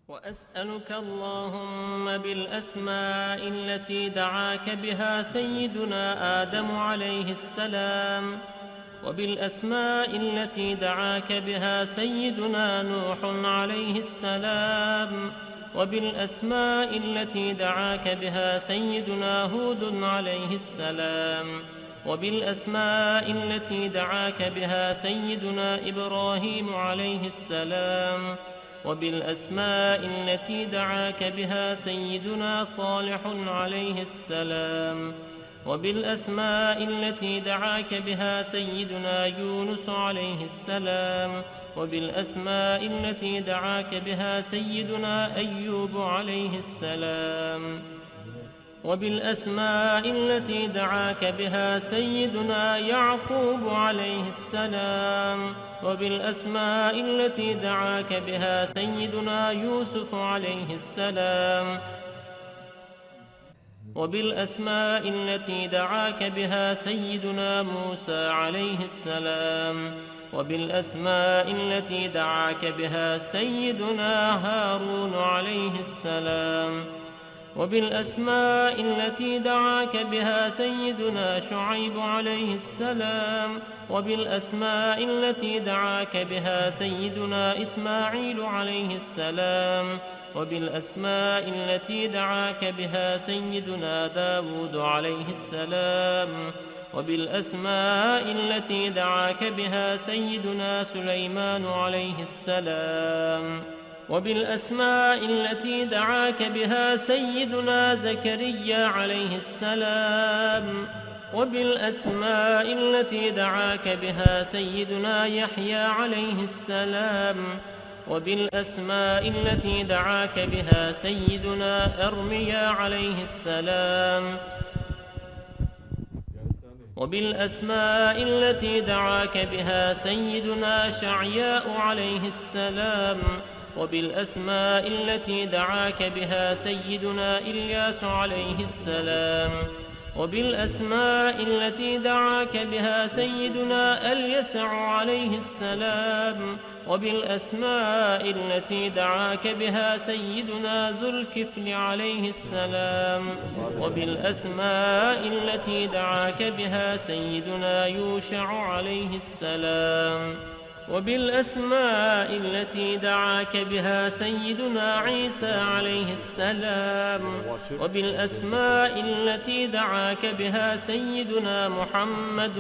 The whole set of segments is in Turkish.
وأسألك اللهم بالأسماء التي دعاك بها سيدنا آدم عليه السلام، وبالأسماء التي دعاك بها سيدنا نوح عليه السلام، وبالأسماء التي دعاك بها سيدنا هود عليه السلام، وبالأسماء التي دعاك بها سيدنا إبراهيم عليه السلام، وبالأسماء التي دعاك بها سيدنا صالح عليه السلام، وبالأسماء التي دعاك بها سيدنا يونس عليه السلام، وبالأسماء التي دعاك بها سيدنا أيوب عليه السلام، وبالأسماء التي دعاك بها سيدنا يعقوب عليه السلام، وبالأسماء التي دعاك بها سيدنا يوسف عليه السلام، وبالأسماء التي دعاك بها سيدنا موسى عليه السلام، وبالأسماء التي دعاك بها سيدنا هارون عليه السلام، وبالأسماء التي دعاك بها سيدنا شعيب عليه السلام، وبالأسماء التي دعاك بها سيدنا إسماعيل عليه السلام، وبالأسماء التي دعاك بها سيدنا داود عليه السلام، وبالأسماء التي دعاك بها سيدنا سليمان عليه السلام، وبالأسماء التي دعاك بها سيدنا زكريا عليه السلام، وبالأسماء التي دعاك بها سيدنا يحيى عليه السلام، وبالأسماء التي دعاك بها سيدنا أرميا عليه السلام، وبالأسماء التي دعاك بها سيدنا شعياء عليه السلام، وبالأسماء التي دعاك بها سيدنا إلياس عليه السلام، وبالأسماء التي دعاك بها سيدنا اليسع عليه السلام، وبالأسماء التي دعاك بها سيدنا ذو الكفل عليه السلام، وبالأسماء التي دعاك بها سيدنا يوشع عليه السلام، وبالأسماء التي دعاك بها سيدنا عيسى عليه السلام، وبالأسماء التي دعاك بها سيدنا محمد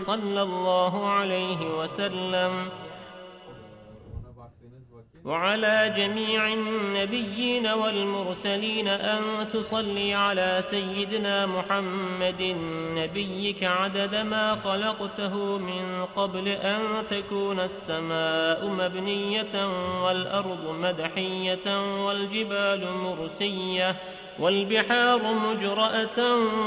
صلى الله عليه وسلم، وعلى جميع النبيين والمرسلين أن تصلي على سيدنا محمد نبيك عدد ما خلقته من قبل أن تكون السماء مبنية والأرض مدحية والجبال مرسية والبحار مجرأة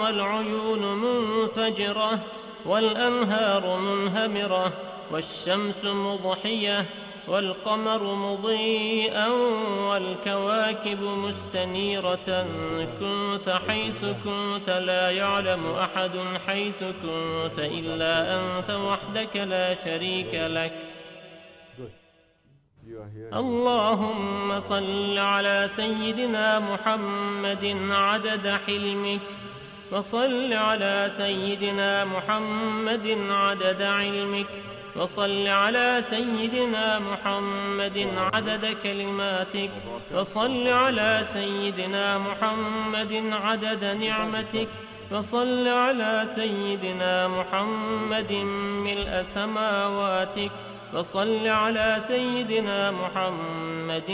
والعيون منفجرة والأنهار منهمرة والشمس مضحية والقمر مضيئا والكواكب مستنيرة، كنت حيث كنت لا يعلم أحد حيث كنت إلا أنت وحدك لا شريك لك. اللهم صل على سيدنا محمد عدد حلمك، وصل على سيدنا محمد عدد علمك، وصل على سيدنا محمد عدد كلماتك، وصل على سيدنا محمد عدد نعمتك، وصل على سيدنا محمد ملء سماواتك، وصل على سيدنا محمد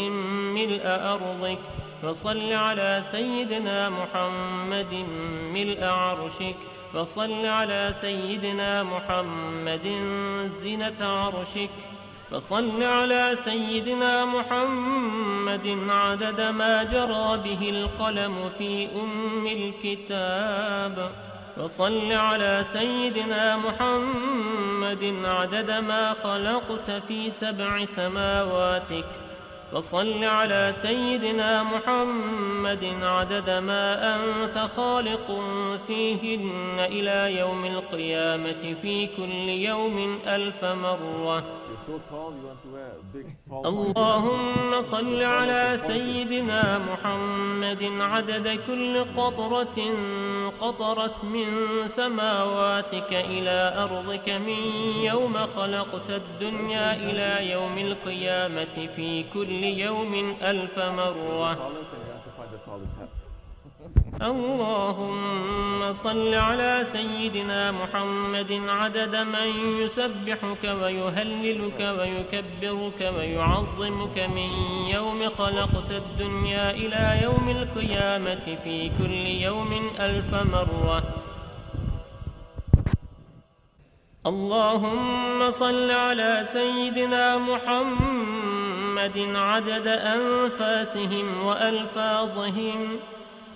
ملء أرضك، وصل على سيدنا محمد ملء عرشك، وصل على سيدنا محمد زينة عرشك، وصل على سيدنا محمد عدد ما جرى به القلم في الكتاب، وصل على سيدنا محمد عدد ما خلقت في 7 سماواتك، وصل على سيدنا محمد عدد ما أنت خالق فيهن إلى يوم القيامة القيامة في كل يوم 1000 مرة. اللهم صل على سيدنا محمد عدد كل قطرة قطرت من سماواتك إلى أرضك من يوم خلقت الدنيا إلى يوم القيامة في كل يوم 1000 مرة. اللهم صل على سيدنا محمد عدد من يسبحك ويهللك ويكبرك ويعظمك من يوم خلقت الدنيا إلى يوم القيامة في كل يوم 1000 مرة. اللهم صل على سيدنا محمد عدد أنفاسهم وألفاظهم،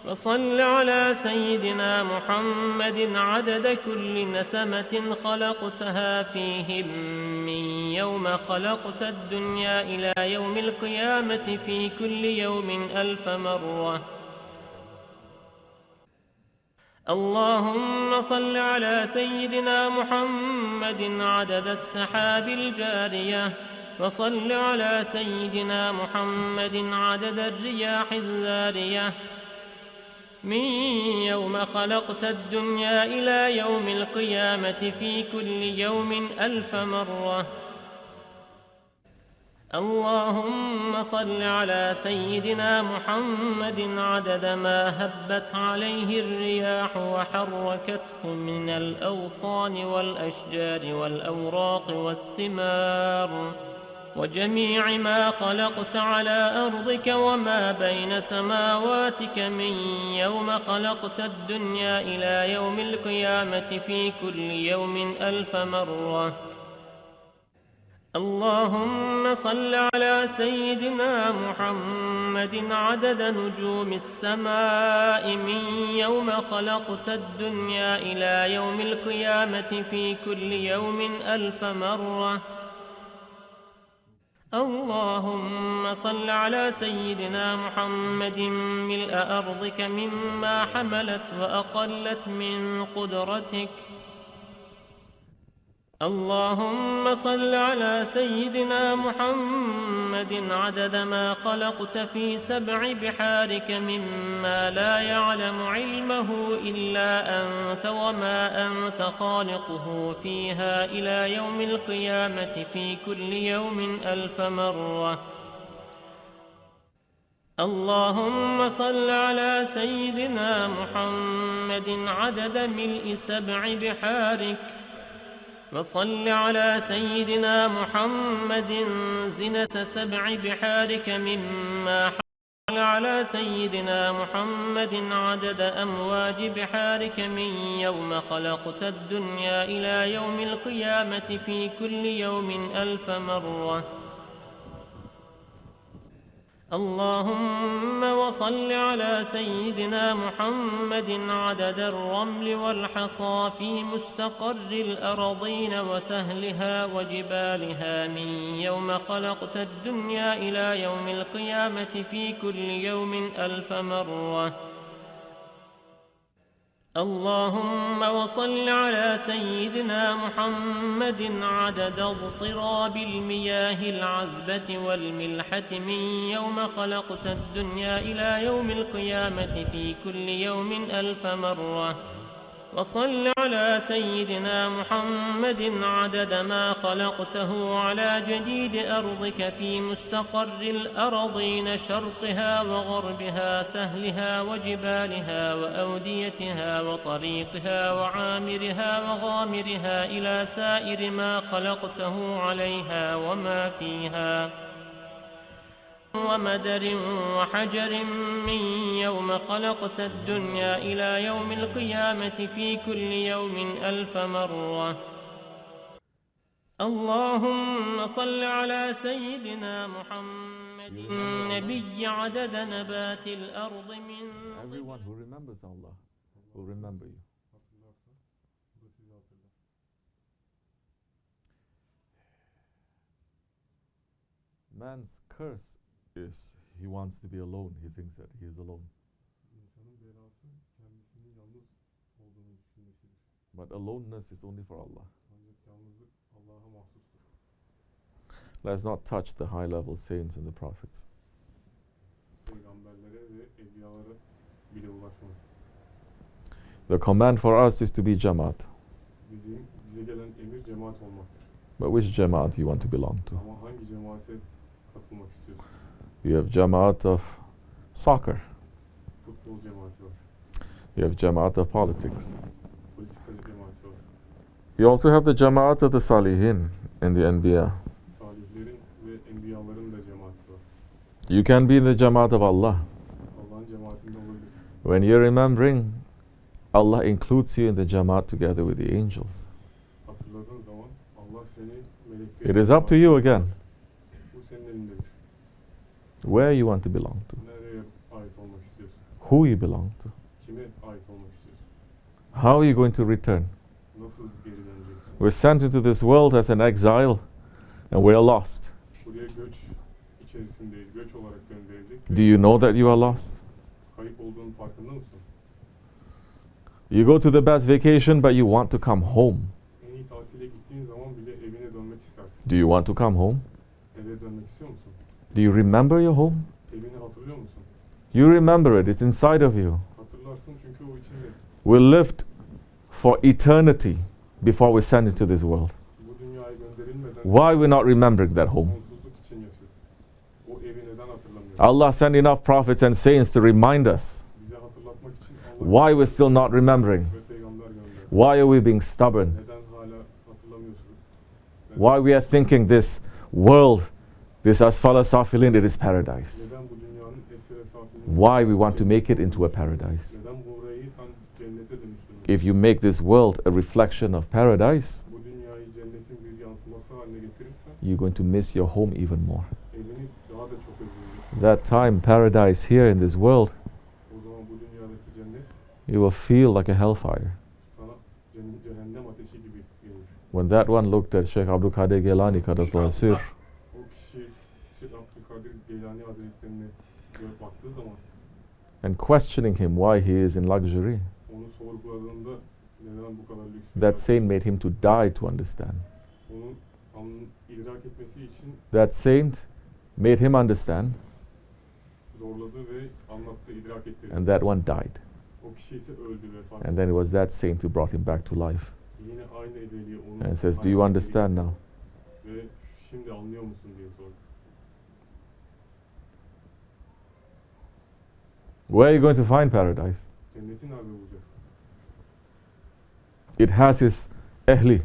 وصل على سيدنا محمد عدد كل نسمة خلقتها فيهم من يوم خلقت الدنيا إلى يوم القيامة في كل يوم 1000 مرة. اللهم صل على سيدنا محمد عدد السحاب الجارية، وصل على سيدنا محمد عدد الرياح الذارية من يوم خلقت الدنيا إلى يوم القيامة في كل يوم 1000 مرة. اللهم صل على سيدنا محمد عدد ما هبت عليه الرياح وحركته من الأغصان والأشجار والأوراق والثمار وجميع ما خلقت على أرضك وما بين سماواتك من يوم خلقت الدنيا إلى يوم القيامة في كل يوم 1000 مرة. اللهم صل على سيدنا محمد عدد نجوم السماء من يوم خلقت الدنيا إلى يوم القيامة في كل يوم 1000 مرة. اللهم صل على سيدنا محمد ملء أرضك مما حملت وأقلت من قدرتك. اللهم صل على سيدنا محمد عدد ما خلقت في 7 بحارك مما لا يعلم علمه إلا أنت وما أنت خالقه فيها إلى يوم القيامة في كل يوم 1000 مرة. اللهم صل على سيدنا محمد عدد ملء 7 بحارك، وصل على سيدنا محمد زنة 7 بحارك مما حل على سيدنا محمد عدد أمواج بحارك من يوم خلقت الدنيا إلى يوم القيامة في كل يوم 1000 مرة. اللهم وصل على سيدنا محمد عدد الرمل والحصى في مستقر الأرضين وسهلها وجبالها من يوم خلقت الدنيا إلى يوم القيامة في كل يوم 1000 مرة. اللهم وصل على سيدنا محمد عدد اضطراب المياه العذبة والملحة من يوم خلقت الدنيا إلى يوم القيامة في كل يوم 1000 مرة. وصل على سيدنا محمد عدد ما خلقته على جديد أرضك في مستقر الأرضين شرقها وغربها سهلها وجبالها وأوديتها وطريقها وعامرها وغامرها إلى سائر ما خلقته عليها وما فيها ومدر وحجر من يوم خلقت الدنيا إلى يوم القيامة في كل يوم 1000 مرة. اللهم صل على سيدنا محمد النبي عدد نبات الأرض من Everyone who remembers Allah will remember you. Man's curse is he wants to be alone. He thinks that he is alone. But aloneness is only for Allah. Ancak yalnızlık Allah'a mahsustur. Let's not touch the high level saints and the prophets. Peygamberlere ve evliyalara bile ulaşmaz. The command for us is to be Jamaat. Bize gelen emir cemaat olmaktır. But which Jamaat you want to belong to? Ama hangi cemaate katılmak istiyorsun? You have Jamaat of soccer. Futbol cemaati var. You have Jamaat of politics. Politikacı cemaati var. You also have the Jamaat of the Salihin and the Anbiya. Salihlerin ve enbiyaların da cemaati var. You can be in the Jamaat of Allah. Allah'ın cemaatinde olabilirsin. When you're remembering, Allah includes you in the Jamaat together with the angels. Hatırladığın zaman Allah seni melekleri... It is up to you again, Bu senin elindedir. where you want to belong to, Nereye ait olmak istiyorsun? who you belong to. Kime ait olmak istiyorsun? How are you going to return? Nasıl geri döneceksin? We're sent into this world as an exile and we're lost. Buraya göç içerisindeyiz. Göç olarak gönderildik. Do you know that you are lost? Kayıp olduğunun farkında mısın? You go to the best vacation but you want to come home. En iyi tatile gittiğin zaman bile evine dönmek istersin. Do you want to come home? Eve dönmek istiyor musun? Do you remember your home? Evini hatırlıyor musun? You remember it, it's inside of you. Hatırlarsın çünkü o içinde. We lived for eternity before we sent into this world. Bu dünyaya gönderilmeden Why we're not remembering that home? sonsuzluk için yaşıyoruz. O evi neden hatırlamıyoruz? Allah sent enough prophets and saints to remind us. Bize hatırlatmak için Why we're still not remembering? ve peygamber gönderdi. Why are we being stubborn? Neden hala hatırlamıyorsunuz? Why we are thinking this world, this asfala safilin, it is paradise? Neden bu dünyanın esfere safilini? Why we want to make it into a paradise? Neden burayı sen cennete dönüştürmüyorsun? If you make this world a reflection of paradise, Bu dünyayı cennetin bir yansıması haline getirirsen you're going to miss your home even more. evini daha da çok özleyeceksin. That time, paradise here in this world, O zaman bu dünyadaki cennet you will feel like a hellfire. sana cehennem ateşi gibi gelir. When that one looked at Shaykh Abdulkerim Geylani Kadasal Sir, O kişi Şeyh Abdülkadir Geylani Hazretlerine görüp baktığı zaman and questioning him why he is in luxury, onu sorguladığında neden bu kadar lüks? that saint made him to die to understand. Onun idrak etmesi için That saint made him understand, zorladı ve anlattı, idrak ettirdi. and that one died. O kişi ise öldü ve fark And then it was that saint who brought him back to life. yine aynı ebeliği onu And says, do you understand now? Ve şimdi anlıyor musun diye sordu. Where are you going to find paradise? Cenneti nerede bulacaksın? It has his ehli.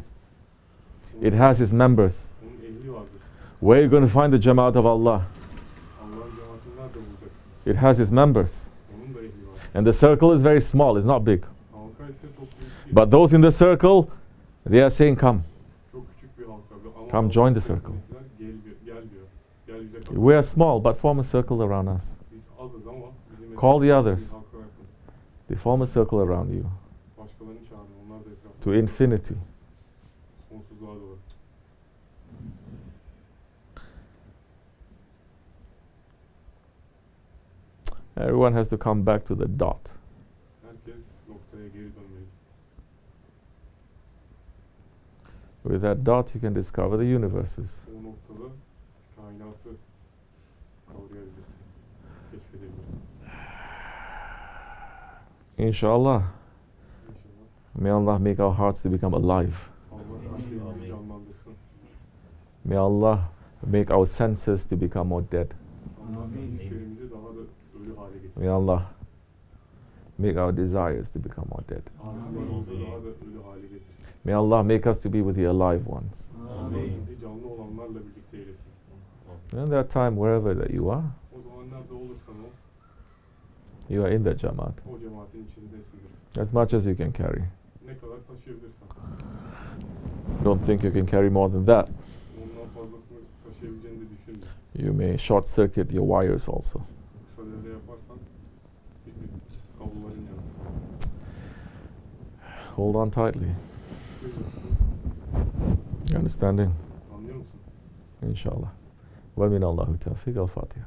It has his members. Onun ehli vardır. Where are you going to find the Jamaat of Allah? Allah'ın cemaatini nerede bulacaksın? It has his members. Onun da ehli var. And the circle is very small, it's not big. Halka ise çok büyük değil. But those in the circle, they are saying, come. Çok küçük bir halka. Ama Come halka join the içerisindekiler circle. Gel diyor. Gel bize katıl. We are small, but form a circle around us. Biz azız ama bizim Call the etrafımızda others. bir halka yakın. They form a circle around you Başkalarını çağırın. Onlar da etrafında. to infinity. Sonsuzluğa doğru. Everyone has to come back to the dot. Herkes noktaya geri dönmeli. With that dot, you can discover the universes. O noktada kainatı kavrayabilirsin. Keşfedebilirsin. Inshallah. İnşallah. May Allah make our hearts to become alive. Allah kalplerimizi canlandırsın. May Allah make our senses to become more dead. Allah hislerimizi daha da ölü hale getirsin. May Allah make our desires to become more dead. Arzularımızı daha da ölü hale getirsin. May Allah make us to be with the alive ones. Allah bizi canlı olanlarla birlikte eylesin. And that time, wherever that you are, O zaman nerede olursan ol, you are in that Jamaat. o cemaatin içindesindir. As much as you can carry. Ne kadar taşıyabilirsen. Don't think you can carry more than that. Ondan fazlasını taşıyabileceğini de düşünme. You may short circuit your wires also. Kısa devre yaparsan bir kabloların yanır. Hold on tightly. You understanding? Anlıyor musun? Inshallah. Wa min Allahu tawfiq al-Fatiha.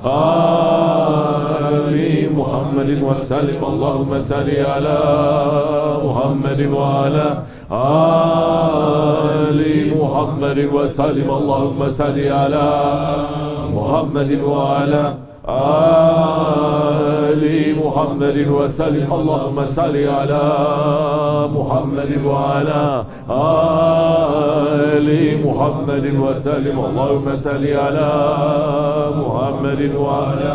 آل محمد وسلم اللهم صل على محمد وعلى آل محمد وسلم اللهم صل على محمد وعلى آل محمد وسلم اللهم صل على محمد وعلى آل محمد وسلم اللهم صل على محمد وعلى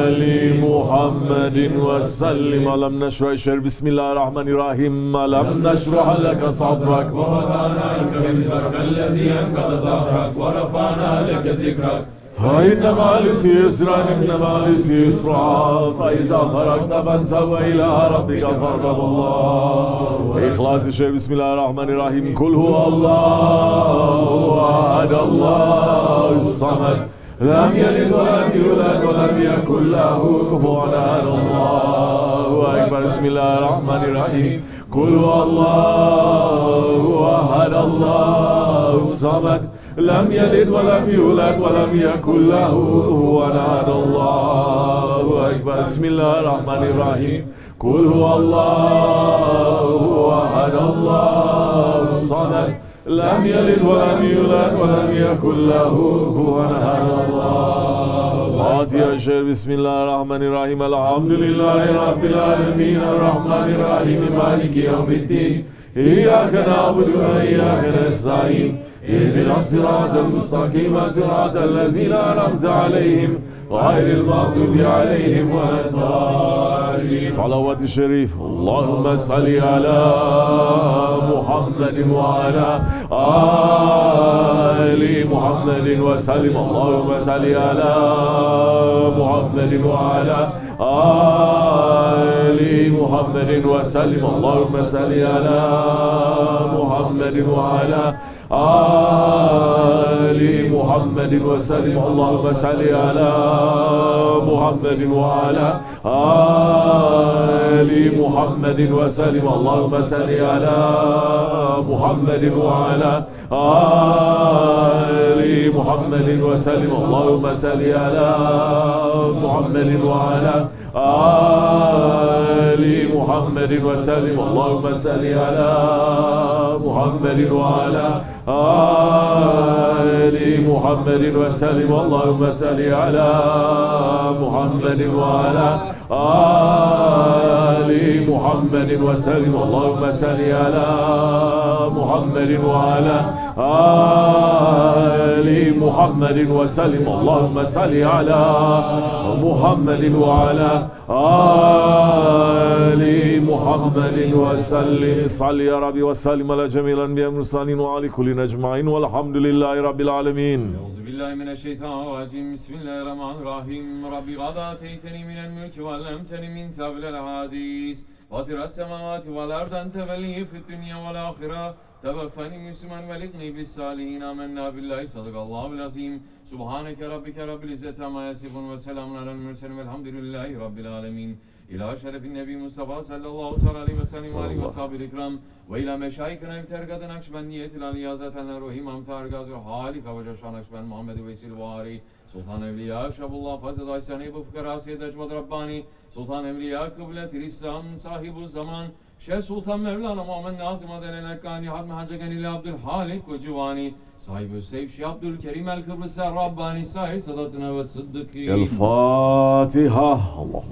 آل محمد وسلم ألم نشرح بسم الله الرحمن الرحيم ألم نشرح لك صدرك ووضعنا عنك وزرك الذي أنقض ظهرك ورفعنا لك ذكرك فإن مع العسر يسرا إن مع العسر يسرا فإذا فرغت فانصب إلى ربك فارغب الله إخلاص الشيء بسم الله الرحمن الرحيم قل هو الله أحد الله الصمد لم يلد ولم يولد ولم يكن له كفوا أحد الله أكبر بسم الله الرحمن الرحيم قل هو الله أحد الله الصمد لم يلد ولم يولد ولم يكن له كفوا أحد الله أكبر بسم الله الرحمن الرحيم قل هو الله أحد الله الصمد لم يلد ولم يولد ولم يكن له كفوا أحد الله فاتحة الشيخ بسم الله الرحمن الرحيم الحمد لله رب العالمين الرحمن الرحيم مالك يوم الدين إياك نعبد وإياك نستعين اهدنا الصراط المستقيم صراط الذين أنعمت عليهم غير المغضوب عليهم ولا الضالين صلوات الشريف اللهم صل على محمد وعلى آل محمد وسلم اللهم صل على محمد وعلى آل محمد وسلم اللهم صل على محمد وعلى آل محمد وسلم اللهم صل على محمد وعلى آل محمد وسلم اللهم صل على محمد وعلى آل محمد وسلم اللهم صل على محمد وعلى آل محمد وسلم اللهم صل على محمد وعلى آل محمد وسلم اللهم صل على محمد وعلى آل محمد وسلم اللهم صل على محمد وعلى آل محمد وسلم اللهم صل على محمد وعلى آل محمد وسلم صل يا ربي وسلم على جميع الأنبياء والمرسلين وعلى كل أجمعين والحمد لله رب العالمين أعوذ بالله من الشيطان الرجيم بسم الله الرحمن الرحيم ربي قد آتيتني من الملك وعلمتني من تأويل الأحاديث فاطر السماوات والأرض أنت ولي في الدنيا والآخرة توفني مسلما والحقني بالصالحين آمنا بالله صدق الله العظيم سبحانك ربك رب العزة عما يصفون وسلام على المرسلين والحمد لله رب العالمين إلى شرف النبي مصطفى صلى الله عليه وسلم وآله وصحبه الكرام وإلى مشايخنا في ترقة نقشبندية العليازة الروح إمام تارقاز الحالي كوجه نقشبند محمد ويسيل واري سلطان أولياء شاب الله فضل دايساني بفكرة سيد أجود رباني سلطان أولياء قبلة الإسلام صاحب الزمان شيخ سلطان مولانا محمد ناظم أدل الحكاني حتم حجقني لعبدالخالق وجواني SahibulSaif شيخ Abdulkerim el-Kibrisi Rabbani sahih sadatına ve sıddıkî الفاتحة اللهم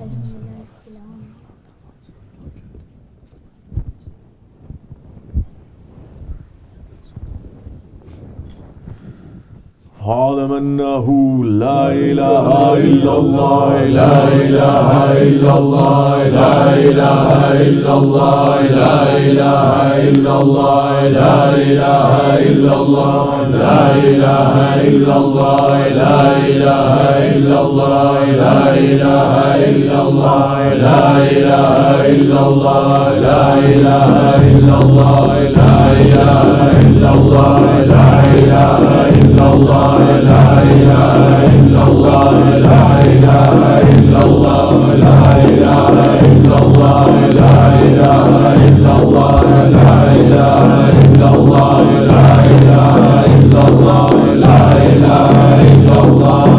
فاعلم أنه لا إله إلا الله لا إله إلا الله لا إله إلا الله لا إله إلا الله لا إله إلا الله لا إله إلا الله لا إله إلا الله لا إله إلا الله لا إله إلا الله لا إله إلا الله لا إله إلا الله لا إله إلا الله لا إله إلا الله لا إله إلا الله لا إله إلا الله لا إله إلا الله لا إله إلا الله لا إله إلا الله لا إله إلا الله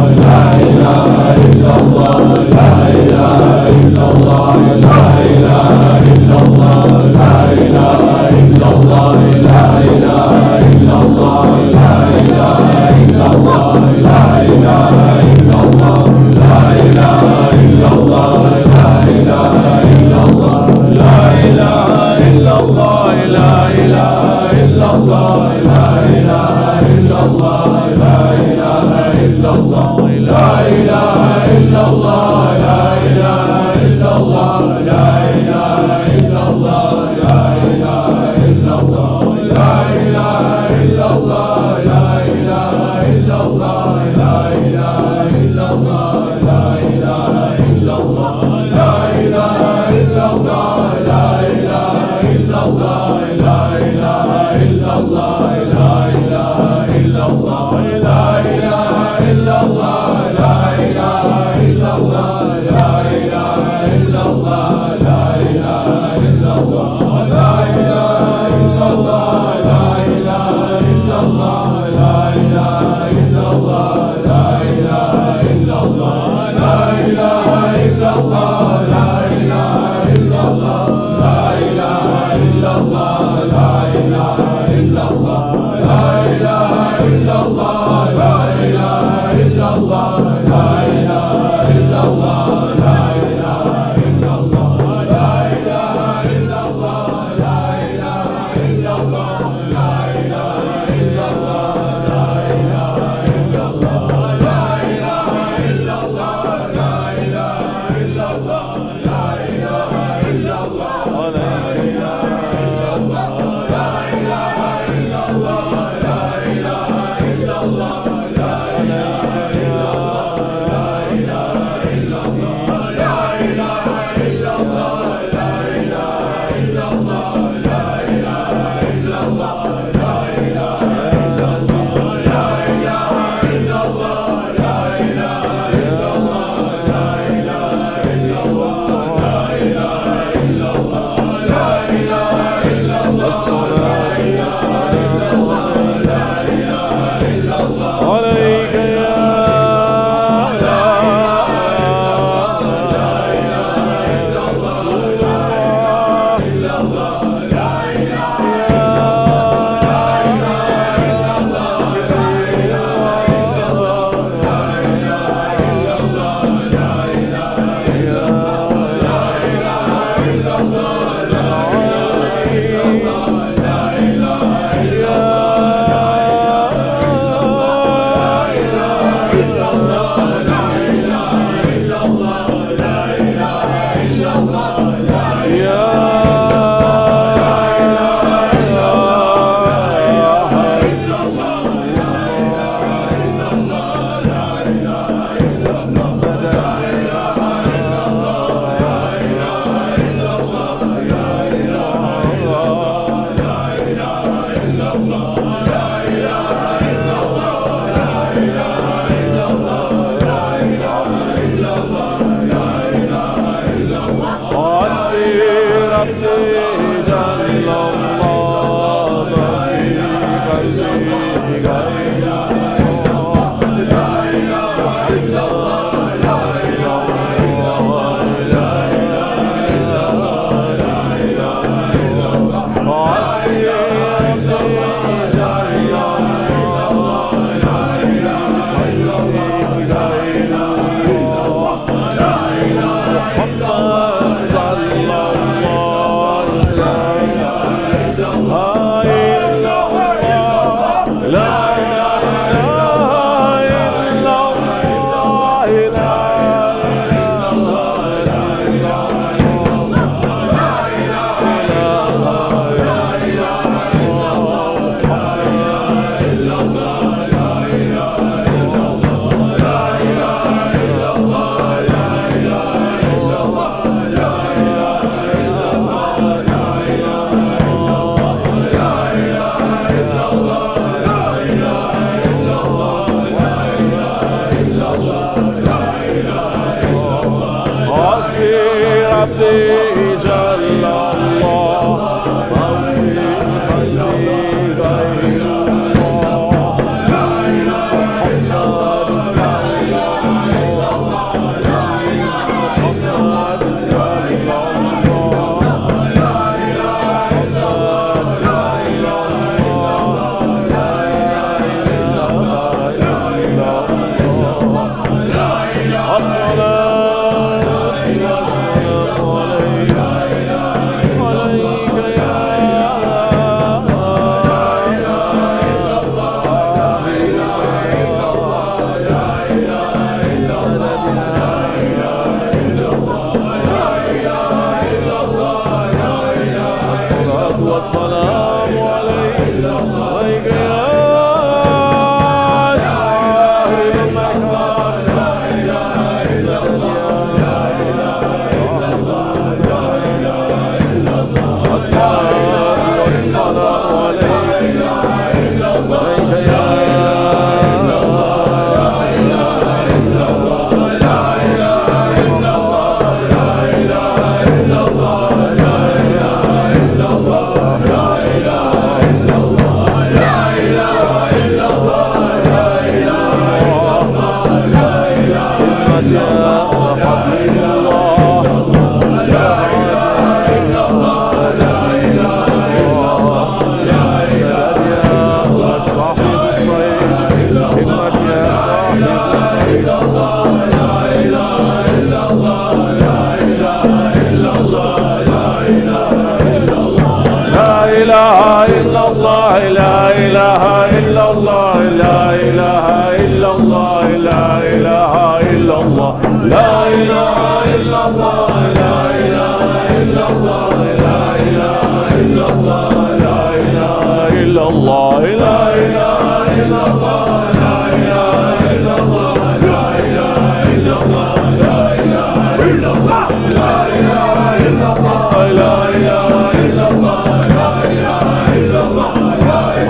illallah, la ilahe illallah, la ilahe illallah, la ilahe illallah, la ilahe illallah, la ilahe illallah, la ilahe illallah, la ilahe illallah,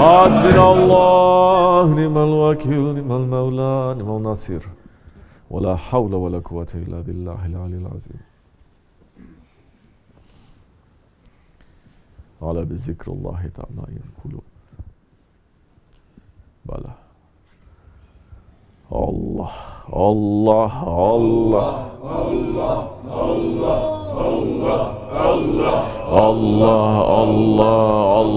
hasbunallah, ni'mal vakil, ni'mal mevla, ni'mal nasir. Ve la havle ve la kuvvete illa billahil aliyyil azim. Ala bi zikrullahi ta'ala yankulun. Bala. Allah, Allah, Allah, Allah, Allah, Allah, Allah, Allah, Allah, Allah,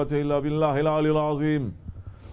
kuvvete illa billahil alil azim.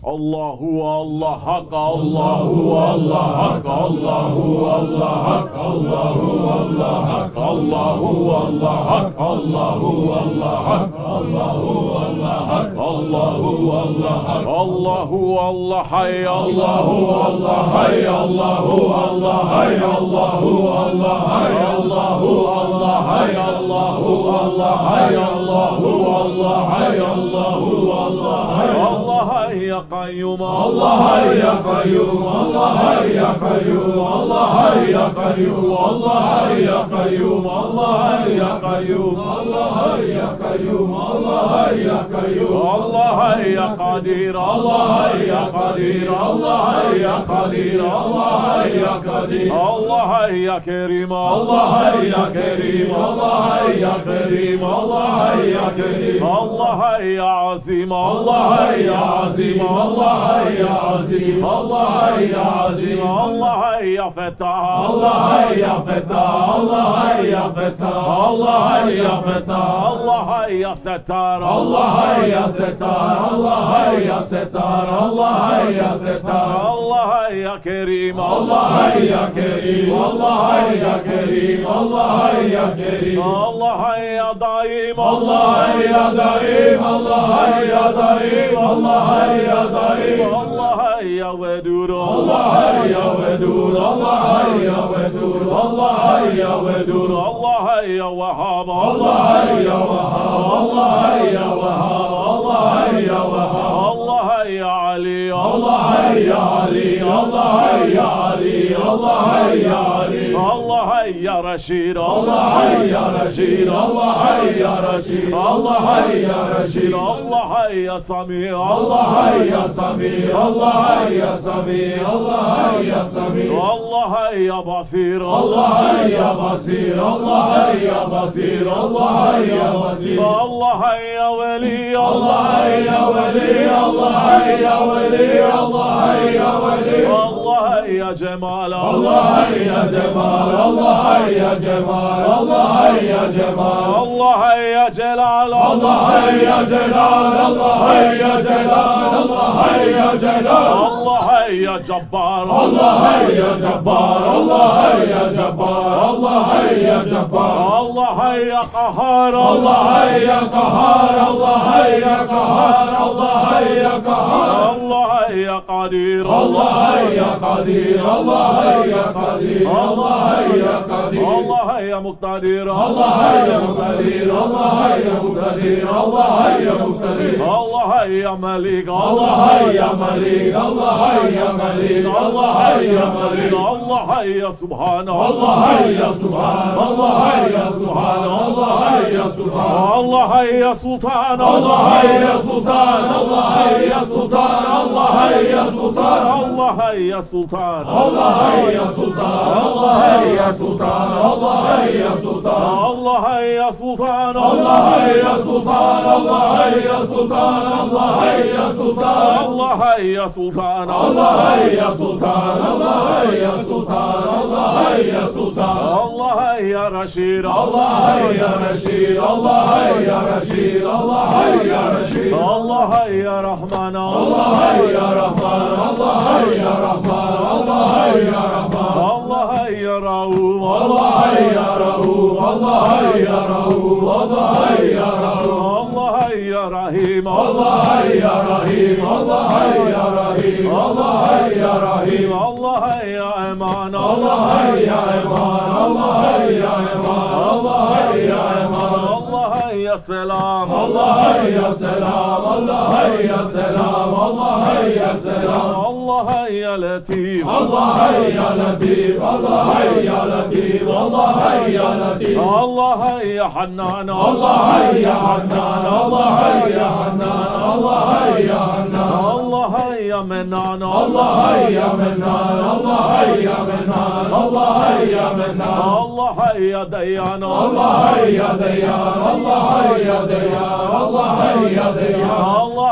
Allahu Allah hak, Allahu Allah hak, Allahu Allah hak, Allahu Allah hak, Allahu Allah hak, Allahu Allah hak, Allahu Allah hak, Allahu Allah hak, Allahu Allah hay, Allahu Allah hay, Allahu Allah hay, Allahu Allah hay, Allahu Allah hay, Allahu Allah hay, Allahu Allah hay, Allahu Allah hay, Allah hay ya kayyum, Allah hay ya kayyum, Allah hay ya kayyum, Allah hay ya kayyum, Allah hay ya kayyum, Allah hay ya kayyum, Allah hay ya kayyum, Allah hay ya kayyum, Allah hay ya kadir, Allah hay ya kadir, Allah hay ya kadir, Allah hay ya kadir, Allah hay ya kerim, Allah hay ya kerim, Allah hay ya kerim, Allah hay ya kerim, Allah hay ya azim, Allah hay ya azim, Allah hay ya azim, Allah hay ya azim, Allah hay ya fetah, Allah hay ya fetah, Allah hay ya fetah, Allah hay ya fetah, Allah hay ya setar, Allah hay ya setar, Allah hay ya setar, Allah hay ya setar, Allah hay ya kerim, Allah hay ya kerim, Allah hay ya kerim, Allah hay ya kerim, Allah hay ya daim, Allah hay ya daim, Allah hay ya daim, Allah hay ya daim, Allah hay ya vedud, Allah hay ya vedud, Allah hay ya vedud, Allah hay ya vedud, Allah hay ya wahhab, Allah hay ya wahhab, Allah hay ya wahhab, Allah hay ya wahhab, Allah hay ya ali, Allah hay ya ali, Allah hay ya ali, Allah hay ya ali, Allah hay ya rashid, Allah hay ya rashid, Allah hay ya rashid, Allah hay ya rashid, Allah hay ya sami, Allah hay ya sami, Allah hay ya sami, Allah hay ya sami, Allah hay ya basir, Allah hay ya basir, Allah hay ya basir, Allah hay ya basir, Allah hay ya wali, Allah hay ya wali, Allah hay ya wali, Allah hay ya wali, Allah hay ya cemal, Allah hay ya cemal, Allah hay ya cemal, Allah hay ya cemal, Allah hay ya celal, Allah hay ya celal, Allah hay ya celal, Allah hay ya celal, Allah hay ya jabbar, Allah hay ya jabbar, Allah hay ya jabbar, Allah hay ya jabbar, Allah hay ya qahar, Allah hay ya qahar, Allah hay ya qahar, Allah hay ya qahar, Allah hay ya qadir, Allah hay ya qadir, Allah hay ya qadir, Allah hay ya qadir, Allah hay ya muqtadir, Allah hay ya muqtadir, Allah hay ya muqtadir, Allah hay ya muqtadir, Allah hay ya malik, Allah hay ya malik, Allah hay ya malik, Allah hay ya malik, Allah hay ya subhan, Allah hay ya subhan, Allah hay ya subhan, Allah hay ya subhan, Allah hay ya sultan, Allah hay ya sultan, Allah hay ya sultan, Allah hay ya sultan, Allah hay ya sultan, Allah hay ya sultan, Allah hay ya sultan, Allah hay ya sultan, Allah hay ya sultan, Allah hay ya sultan, Allah hay ya sultan, Allah hay ya sultan, Allah hay ya sultan, Allah hay ya sultan, Allah hay ya sultan, Allah hay ya sultan, Allah hay ya rashid, Allah hay ya rashid, Allah hay ya rashid, Allah hay ya rashid, Allah hay ya rahman, Allah hay ya rahman, Allah hay ya rahman, Allah hay ya rahman, Allah hay ya rauf, Allah hay ya rauf, Allah hay ya rauf, Allah hay ya rauf, Allah hay ya rahim, Allah hay ya rahim, Allah hay ya rahim, Allah hay ya rahim, Allah hay ya eman, Allah hay ya eman, Allah hay ya eman, Allah hay ya eman, Allah hay ya selam, Allah hay ya selam, Allah hay ya selam, Allah hay ya selam, Allah hay ya latif, Allah hay ya latif, Allah hay ya latif, Allah hay ya latif, Allah hay ya hannan, Allah hay ya hannan, Allah hay ya hannan, Allah hay ya hannan, Allah hay ya mennan, Allah hay ya mennan, Allah hay ya mennan, Allah hay ya mennan, Allah hay ya dayan, Allah hay ya dayan, Allah hay ya dayan, Allah hay ya dayan, Allah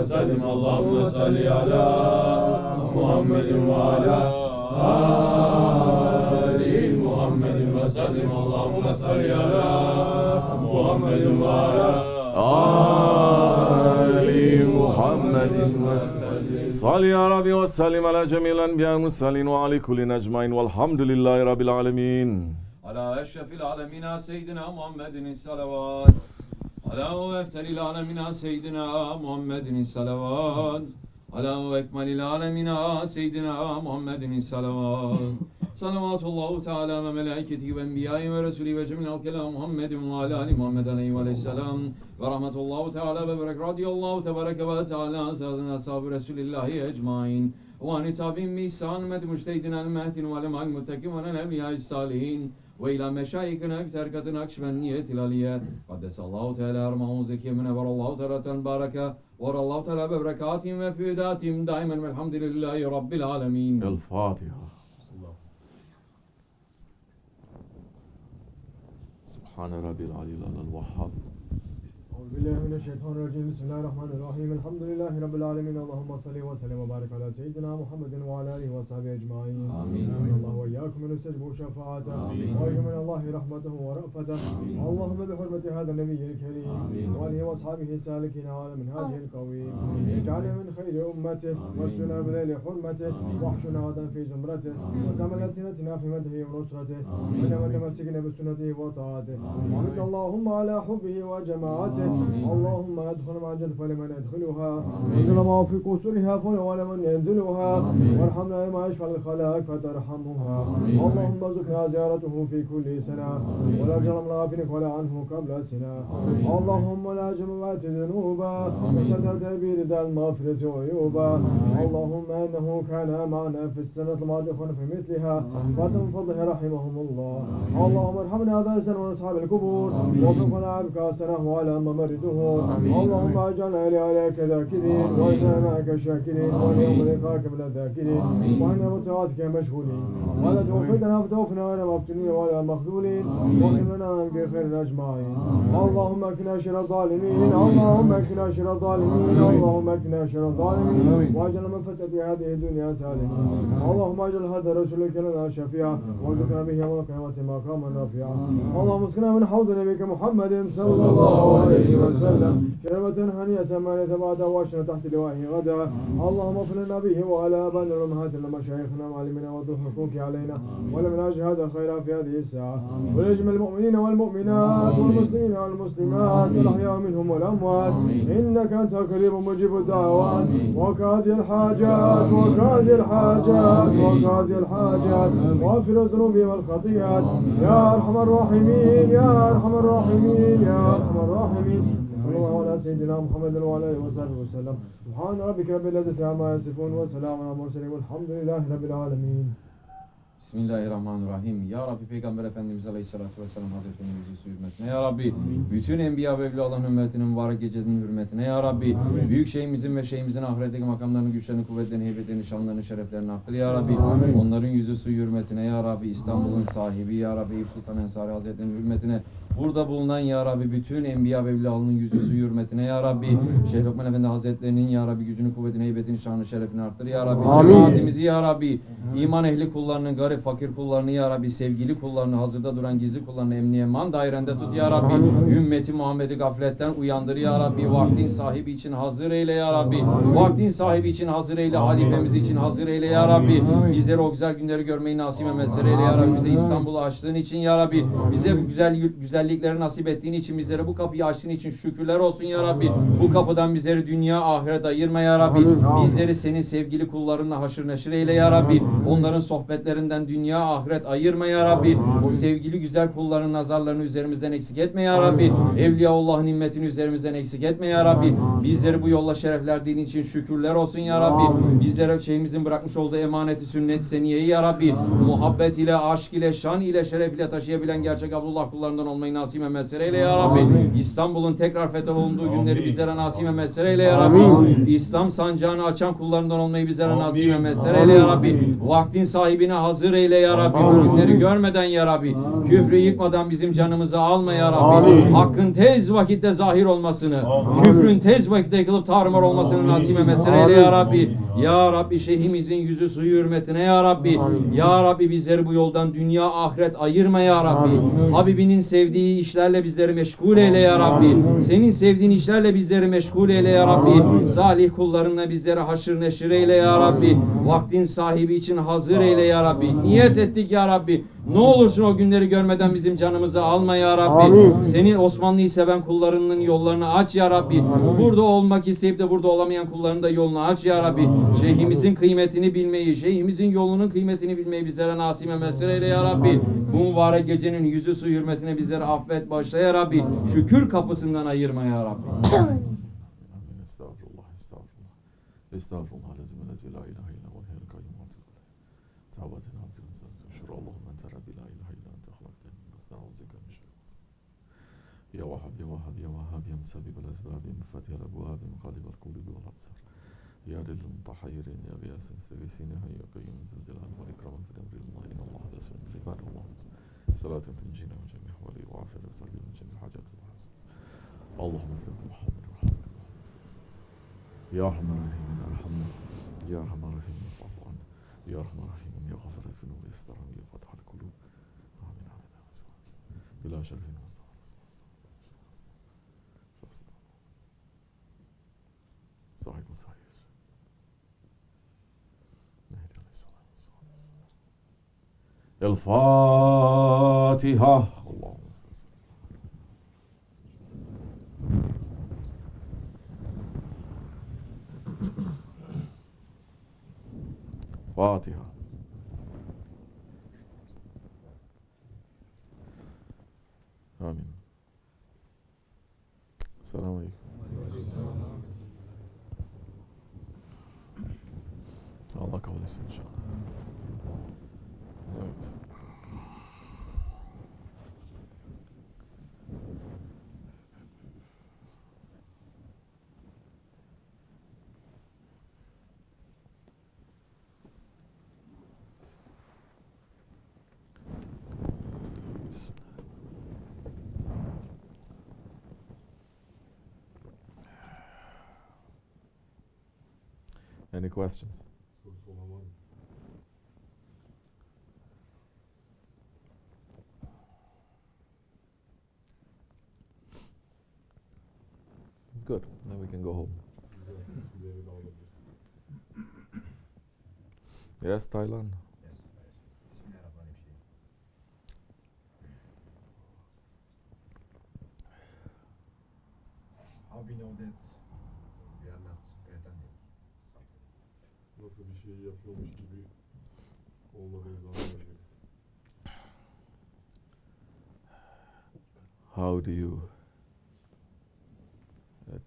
وسلم اللهم صل على محمد وعلى آل محمد وسلم اللهم صل على محمد وعلى آل محمد وسلم صل يا ربي وسلم على جميع الأنبياء والمرسلين وعلى كل أجمعين والحمد لله رب العالمين على أشرف العالمين سيدنا محمد الصلوات على أفضل العالمين سيدنا محمد الصلوات على أكمل العالمين سيدنا محمد الصلوات صلوات الله تعالى وملائكته وأنبيائه ورسوله وجميع الكلام محمد وعلى آل محمد عليه السلام ورحمة الله تعالى وبركاته رضي الله تبارك وتعالى سيدنا أصحاب رسول الله أجمعين وعن تابعين بإحسان مجتهدين المهدين والعلماء المتقين والأنبياء الصالحين وإلى مشايخنا بتركة نقشبندية العليا قدس الله تعالى أرمهم زكي من ور الله تعالى البركة ور الله تعالى ببركاتهم وفيداتهم دائما والحمد لله رب العالمين. الفاتحة. سبحان ربي العلي الوهاب. أعوذ بالله من الشيطان الرجيم بسم الله الرحمن الرحيم الحمد لله رب العالمين اللهم صل وسلم وبارك على سيدنا محمد وعلى آله وصحبه أجمعين آمين الله وإياكم من استجبوا شفاعته وأرجو من الله رحمته ورأفته اللهم بحرمة هذا النبي الكريم وآله وأصحابه السالكين على منهاجه القويم اجعله من خير أمته واسلنا بذيل حرمته واحشنا غدا في زمرته وسمل ألسنتنا في مدحه ونصرته ونعم تمسكنا بسنته وطاعته ومن اللهم على حبه وجماعته اللهم ادخل مع الجنة فلمن يدخلها انزل ما في قصورها فلمن ينزلها وارحمنا ما يشفع الخلائق فترحمها اللهم ارزقنا زيارته في كل سنة ولا جرمنا فيك ولا عنه قبل سنة اللهم لا جمعات ذنوبا وستر تبير ذا المغفرة عيوبا اللهم انه كان معنا في السنة الماضية في مثلها فاتم فضله رحمهم الله اللهم ارحمنا هذا السنة واصحاب القبور ووفقنا بك سنه على ممرده اللهم اجعلنا عليك ذاكرين واجعلنا معك شاكرين واليوم لقاك من الذاكرين وانا بطاعتك مشغولين ولا توفيتنا فتوفنا غير مفتونين ولا مخذولين واغفرنا منك خير اجمعين اللهم اكفنا شر الظالمين اللهم اكفنا شر الظالمين اللهم اكفنا شر الظالمين واجعل من فتت هذه الدنيا سالمين اللهم اجعل هذا رسولك لنا شفيعا وارزقنا به يوم القيامة مقاما رفيعا اللهم اسقنا من حوض نبيك محمد صلى الله عليه وسلم كلمة هنية ما نتبعد واشنا تحت لوائه غدا اللهم اغفر لنا به وعلى ابائنا وامهاتنا ومشايخنا ومعلمنا وذو حقوق علينا ولم نجهد خيرا في هذه الساعة ولجميع المؤمنين والمؤمنات والمسلمين والمسلمات والاحياء منهم والاموات انك انت قريب مجيب الدعوات وقاضي الحاجات وقاضي الحاجات وقاضي الحاجات واغفر الذنوب والخطيئات يا ارحم الراحمين يا ارحم الراحمين يا ارحم الراحمين صلى الله على سيدنا محمد وعلى اله وصحبه وسلم سبحان ربك رب العزة عما يصفون وسلام على المرسلين والحمد لله رب العالمين. Bismillahirrahmanirrahim. Ya Rabbi Peygamber Efendimiz Aleyhisselatü Vesselam Hazretleri'nin yüzüsü hürmetine Ya Rabbi. Bütün Enbiya ve Evliyaullah'ın ümmetinin mübarek gecesinin hürmetine Ya Rabbi. Büyük şeyhimizin ve şeyhimizin ahiretteki makamlarını, güçlerini, kuvvetlerini, heybetlerini, şanlarını, şereflerini arttır Ya Rabbi. Onların yüzüsü hürmetine Ya Rabbi. İstanbul'un sahibi Ya Rabbi. Eyüp Sultan Ensari Hazretleri'nin hürmetine. Burada bulunan Ya Rabbi bütün Enbiya ve Evliyaullah'ın yüzüsü hürmetine Ya Rabbi. Şeyh Lokman Efendi Hazretleri'nin Ya Rabbi gücünü, kuvvetini, heybetini, şanını, şerefini arttır Ya Rabbi. Cemaatimizi Ya Rabbi. İman ehli kullarının, garip, fakir kullarını Ya Rabbi, sevgili kullarını, hazırda duran gizli kullarını emniyeman dairende tut Ya Rabbi. Ümmeti Muhammed'i gafletten uyandır Ya Rabbi. Vaktin sahibi için hazır eyle Ya Rabbi. Vaktin sahibi için hazır eyle. Halifemiz için hazır eyle Ya Rabbi. Bizlere o güzel günleri görmeyi nasip ve mesele eyle Ya Rabbi. Bize İstanbul'u açtığın için Ya Rabbi. Bize bu güzellikleri nasip ettiğin için, bizlere bu kapıyı açtığın için şükürler olsun Ya Rabbi. Bu kapıdan bizleri dünya ahiret ayırma Ya Rabbi. Bizleri senin sevgili kullarınla haşır neşir eyle Ya Rabbi. Onların sohbetlerinden dünya ahiret ayırma Ya Rabbi. O sevgili güzel kulların nazarlarını üzerimizden eksik etme Ya Rabbi. Evliyaullah'ın nimmetini üzerimizden eksik etme Ya Rabbi. Bizleri bu yolla şereflendiğin için şükürler olsun Ya Rabbi. Bizlere şeyimizin bırakmış olduğu emaneti, sünnet, seniyeyi Ya Rabbi. Muhabbet ile, aşk ile, şan ile, şeref ile taşıyabilen gerçek Abdullah kullarından olmayı olmayı nasip ve mesele eyle ya Rabbi. İstanbul'un tekrar fetholunduğu günleri bizlere nasip ve mesele eyle ya Rabbi. İslam sancağını açan kullarından olmayı bizlere nasip ve mesele eyle ya Rabbi. Vaktin sahibine hazır eyle ya Rabbi. Bu günleri görmeden ya Rabbi. Küfrü yıkmadan bizim canımızı alma ya Rabbi. Hakkın tez vakitte zahir olmasını, küfrün tez vakitte yıkılıp tarumar olmasını nasip ve mesele eyle ya Rabbi. Ya Rabbi şeyhimizin yüzü suyu hürmetine ya Rabbi. Ya Rabbi bizleri bu yoldan dünya ahiret ayırma ya Rabbi. Habibinin sevdiği işlerle bizleri meşgul eyle ya Rabbi. Senin sevdiğin işlerle bizleri meşgul eyle ya Rabbi. Salih kullarınla bizleri haşır neşir eyle ya Rabbi. Vaktin sahibi için hazır eyle ya Rabbi. Niyet ettik ya Rabbi. Ne olursun o günleri görmeden bizim canımızı alma ya Rabbi. Seni Osmanlı'yı seven kullarının yollarını aç ya Rabbi. Burada olmak isteyip de burada olamayan kulların da yolunu aç ya Rabbi. Şeyhimizin kıymetini bilmeyi, şeyhimizin yolunun kıymetini bilmeyi bizlere nasip ve mesele eyle ya Rabbi. Bu mübarek gecenin yüzü su hürmetine bizlere affet bağışla ya Rabbi. Şükür kapısından ayırma ya Rabbi. Estağfurullah, estağfurullah. Estağfurullah, lezim lezi la ilahe illa huvel hayyul kayyum ve etûbü ileyh. Tevbeten abdine salatu şükür Allahümme ente rabbi la ilahe illa ente halakten nesta'uzike min şerri. Ya Vahhab, ya Vahhab, ya Vahhab, ya Musabbibel esbab, ya Mufatihel ebvab, ya Muqallibel kulubi vel absar. Ya lil mutahhirin, ya biyasin istegisin, ya hayyu kayyum zul celal vel ikram fi emril Allah inna Allah basirun bil ibad. Allahümme salaten tunjina min cemi' ahvali ve afiyet ve sallim min cemi' hacatil Allahümme salli Muhammed ve Muhammed. Ya Rahman Rahim, Ya Rahman, Ya Rahman Rahim, Fa'fu anna. Ya Rahman Rahim, Ya Ghafirat zunub, Ya Staram, Ya Fatihal kulub. Amin, amin, amin. Bila şerefin Mustafa. SahibulSaif. Mehdi aleyhisselam. El-Fatiha. Allah'ım. Fatiha. Amin. Selamun Aleyküm. Allah kabul etsin inşallah. Evet. Any questions? Sorusu olan var mı? Good. Then we can go home. İleri de alabiliriz. Yes, Thailand. Bismillahirrahmanirrahim. How we know that we are not pretending something? Nasıl bir şey yapıyormuş gibi olmadığını anlayabiliriz. How do you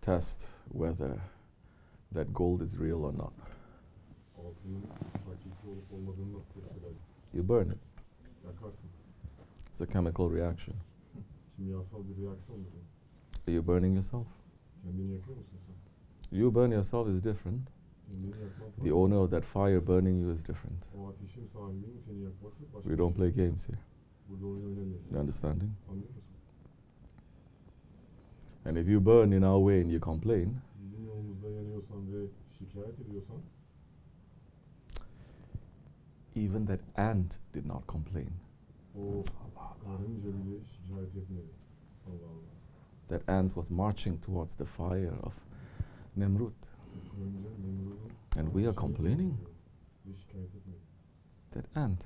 test whether that gold is real or not? Altının hakiki olup olmadığını nasıl test ederiz? You burn it. Yakarsın. It's a chemical reaction. Kimyasal bir reaksiyon mu? Are you burning yourself? Kendini yakıyor musun sen? You burn yourself is different. Kendini yakman The farklı. owner of that fire burning you is different. O ateşin sahibinin seni yakması başka We bir don't şey. play games here. Burada oyun oynamıyoruz. You understanding? Anlıyor musun? And if you burn in our way and you complain, Bizim yolumuzda yanıyorsan ve şikayet ediyorsan even that ant did not complain. o karınca bile şikayet etmedi. Allah Allah. That ant was marching towards the fire of Nemrut. Karınca Nemrut'un And we are complaining. ve şikayet etmedi. That ant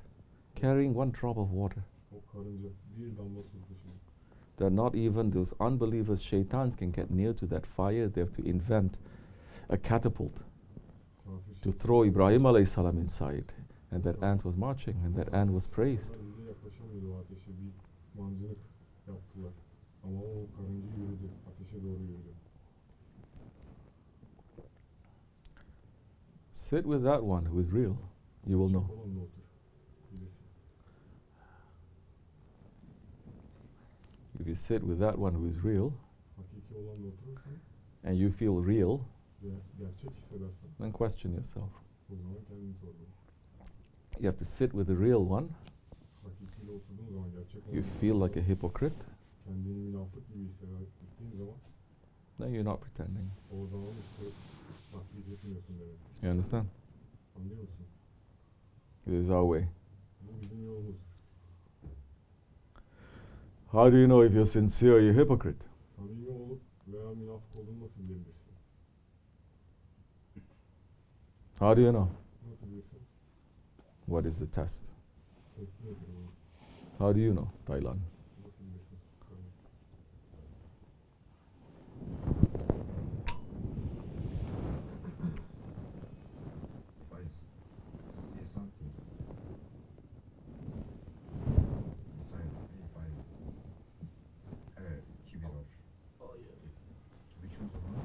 carrying one drop of water. O karınca bir damla su taşıdı. That not even those unbelievers, shaitans, can get near to that fire. They have to invent a catapult Kafir to throw Ibrahim alayhi salam inside. And that ant was marching, and that ant was praised. Karınca yaklaşamıyordu o ateşe, bir mancınık yaptılar. Ama o karınca yürüdü, ateşe doğru yürüdü. Sit with that one who is real. You will know. Onunla otur. Bilirsin. If you sit with that one who is real, hakiki olanla oturursan and you feel real, ve gerçek hissedersen then question yourself. o zaman kendini sorgula. You have to sit with the real one. Hakikiyle oturduğun zaman gerçek You olanla feel like a hypocrite. kendini münafık gibi hissettiğin zaman No, you're not pretending. o zaman işte taklit etmiyorsun demek. You understand? Anlıyor musun? This is our way. Bu bizim yolumuz. How do you know if you're sincere or you're hypocrite? Samimi olup veya münafık olduğunu nasıl bilebilirsin? How do you know? Nasıl bilirsin? What is the test? Testi nedir bunun? How do you know, Thailand? Nasıl bilirsin? Tamam. Waris, say something. Decide if I have a kibir or to choose one.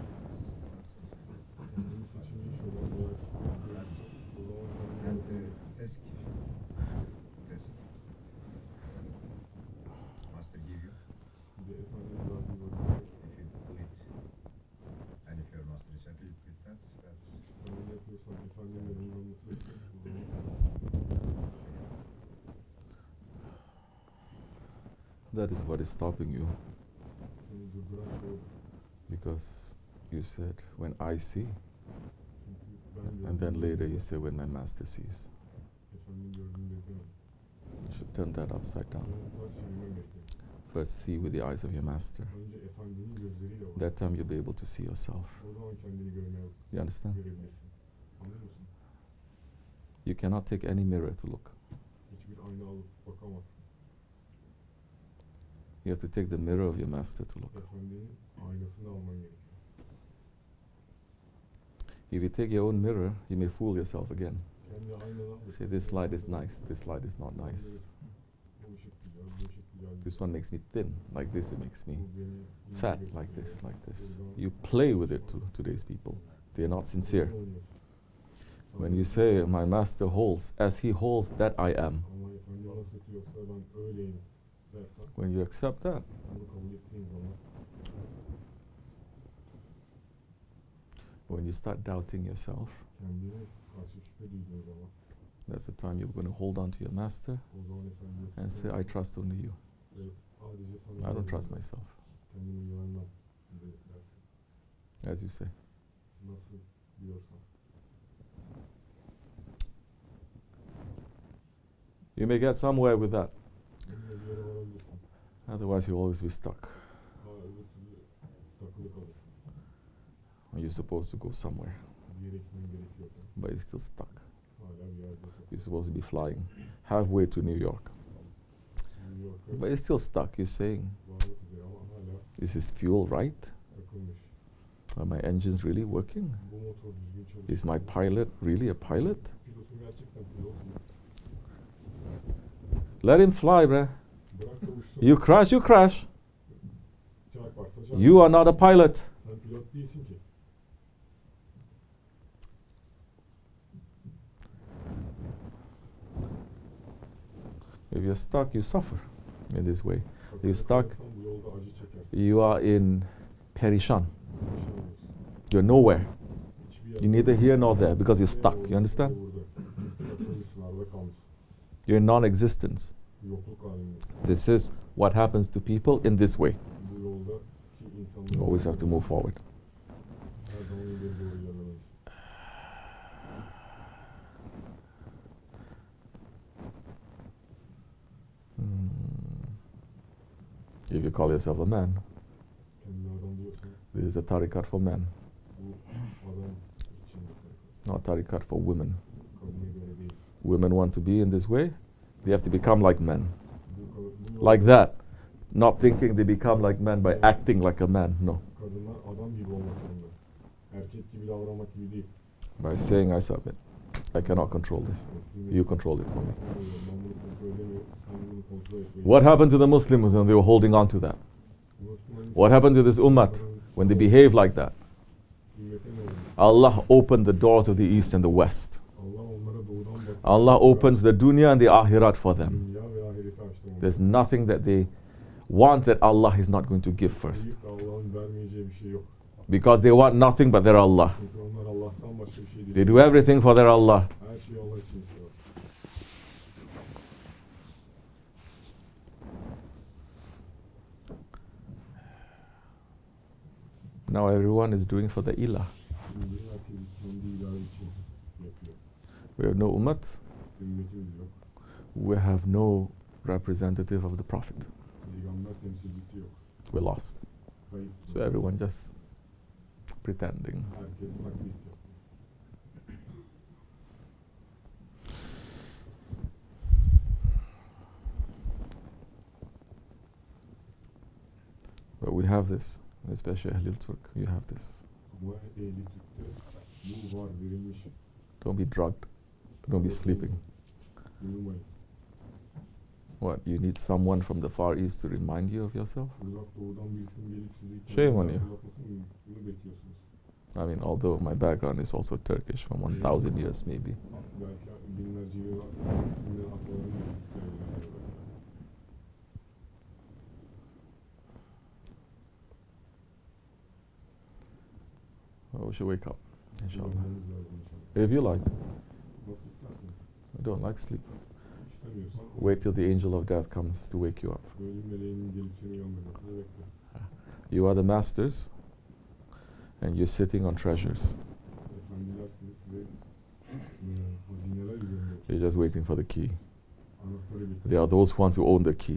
Kendini seçimi iş olan olarak görüyorsan, o zaman And kendini test master give you bir de efendinin verdiği bölümde if you do it, and if your master is happy with that, sen ne yapıyorsan efendinin de bundan mutluysa o zaman That is what is stopping you. seni durduran şey olur. Because you said, when I see, Çünkü ben and then gördüğüm later you gözle say, when my master sees. efendim gördüğümde demem. You should turn that upside down. Onu ters çevirmem gerekiyor. First, see with the eyes of your master. Önce efendinin gözleriyle bak. That time you'll be able to see yourself. O zaman kendini görmeye You understand? görebilirsin. Anlıyor musun? You cannot take any mirror to look. Hiçbir ayna alıp bakamazsın. You have to take the mirror of your master to look. Efendinin aynasını alman gerekiyor. If you take your own mirror, you may fool yourself again. Kendi aynana alıp Say, this light is nice, this light is not nice. Bu ışık güzel, bu ışık güzel. This one makes me thin, like this it makes me Bu beni fat, like this, like this. You play with it to today's people. They are not sincere. When you say, my master holds, as he holds, that I am. Ama efendi nasıl tutuyorsa ben öyleyim dersen, When you accept that, bunu kabul ettiğin zaman when you start doubting yourself, kendine karşı şüphe duyduğun zaman that's the time you're going to hold on to your master o zaman efendi and say, I trust only you. evet, sadece sana I don't güvenirim. trust myself, Kendime güvenmem dersin. as you say. Nasıl diyorsan. You may get somewhere with that. Bununla bir yere varabilirsin. Otherwise, you'll always be stuck. Ama öbür türlü takılı kalırsın. When you're supposed to go somewhere, Bir yere gitmen gerekiyorken but you're still stuck. hala bir yerde takılı. You're supposed to be flying halfway to New York, New York'a but you're still stuck. You're saying, varmak üzere ama hala is this fuel right? takılmış. Are my engines really working? Bu motor düzgün çalışıyor. Is my pilot really a pilot? Pilotum gerçekten pilot mu? Let him fly, bruh. Bırak da uçsun. You crash, you crash. Çarparsa çarpar. You are not a pilot. Sen pilot değilsin ki. If you're stuck, you suffer in this way. Takılı You're stuck. kalırsan bu yolda acı çekersin. You are in perişan. Perişan olursun. You're nowhere. Hiçbir You're yerde neither here nor there because you're ne stuck. orada, You understand? ne burada. Takılmışsın, arada kalmışsın. You're in non-existence. Yokluk halindesin. This is what happens to people in this way. Bu yoldaki insanlar You always have to move forward. her zaman ileri doğru ilerlemeliyiz. If you call yourself a man, Kendine adam diyorsan this is a tariqat for men, bu adam için bir tarikat. not tariqat for women. Kadına göre değil. Women want to be in this way, they have to become like men. Bu yolda Like that. Not thinking they become like men by acting like a man. No. kadınlar adam gibi olmak zorunda. Erkek gibi davranmak gibi değil. By saying, I submit. I cannot control this. Teslim You control it for me. Ben bunu kontrol edemiyorum. Sen bunu kontrol et. What happened to the Muslims when they were holding on to that? What happened to this ummah when they behave like that? Allah opened the doors of the East and the West. Allah onlara doğudan batıya Allah opens the dunya and the akhirat for them. dünya ve ahireti açtı onlara. There's nothing that they want that Allah is not going to give first. Büyük Allah'ın vermeyeceği bir şey yok. Because they want nothing but their Allah. Çünkü onlar Allah'tan başka bir şey değil. They do everything for their Allah. Her şeyi Allah için istiyor. Now everyone is doing for the ilah. Şimdi herkes kendi ilahı için yapıyor. We have no ummat. Ümmetimiz yok. We have no representative of the Prophet. Peygamber temsilcisi yok. We're lost. Kayıp. So everyone just pretending. Herkes taklit yapıyor. But we have this, especially Ahlul Turk. You have this. Ama ehli Türk'te bu var, verilmiş. Don't be drugged. Don't be sleeping. Uyumayın. What? You need someone from the Far East to remind you of yourself? Uzak doğudan birisinin gelip sizi Shame on you. hatırlatmasını mı? Bunu bekliyorsunuz. I mean, although my background is also Turkish from 1,000 years maybe. Belki binlerce yıl aslında atalarının Well, we should wake up, inshallah. uyanmamız lazım inşallah. If you like. Nasıl istersen. I don't like sleep. İstemiyorsan Wait till the angel of death comes to wake you up. ölüm meleğinin gelip seni uyandırmasını bekle. You are the masters, and you're sitting on treasures. Efendilersiniz ve hazineler üzerinde You're just waiting for the key. anahtarı bekle. They are those ones who own the key.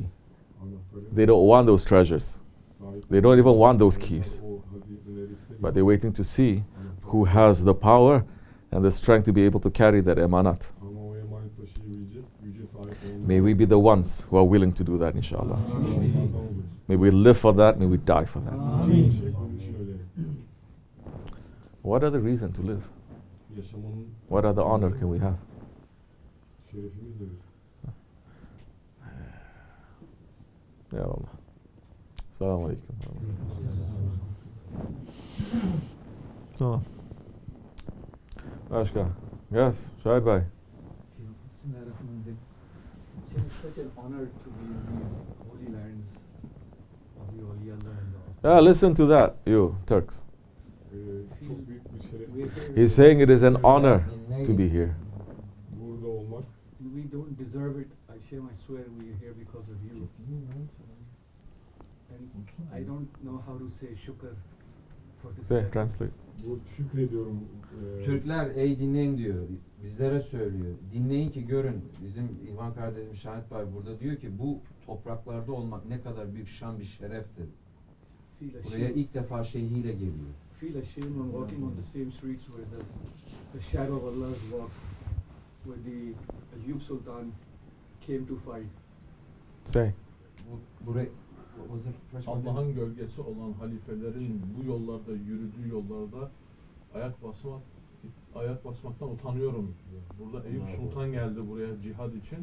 Anahtarı They don't want those treasures. sahip They don't even want those keys. o hazineleri istemiyor. But they're waiting to see Anahtarı who has the power and the strength to be able to carry that emanat. ama o emanet taşıyabilecek güce sahip olan May we be the ones who are willing to do that, inshallah. onlardan oluruz. May we live for that, may we die for that. Şeyh onun için öyle. What other reason to live? Yaşamanın What other honor can we have? şerefimiz nedir? Ya Allah. Selamun Aleyküm. Tamam. Başka? Yes, Şahit Bey. Bismillahirrahmanirrahim. It's such an honor to be in these holy lands of the Awliyaullah and the Yeah, listen to that, you Turks. Çok büyük bir şeref. We're here- He's saying it is an honor to be here. Burada olmak We don't deserve it. I swear we're here because of you. And I don't know how to say shukr for this. Say, blessing. translate. bu şükrediyorum. Türkler ey dinleyin diyor. Bizlere söylüyor. Dinleyin ki görün. Bizim İlhan kardeşim Şahit Bey burada diyor ki bu topraklarda olmak ne kadar büyük şan bir şereftir. Feel Buraya ashamed. ilk defa şeyhiyle geliyor. Feel ashamed when walking on the same streets where the shadow of Allah's walk, where the Ayyub Sultan came to fight. Say. Buraya was it first one? Allah'ın gölgesi olan halifelerin bu yollarda yürüdüğü yollarda ayak basmaktan utanıyorum. Burada Eyüp Sultan geldi buraya cihad için.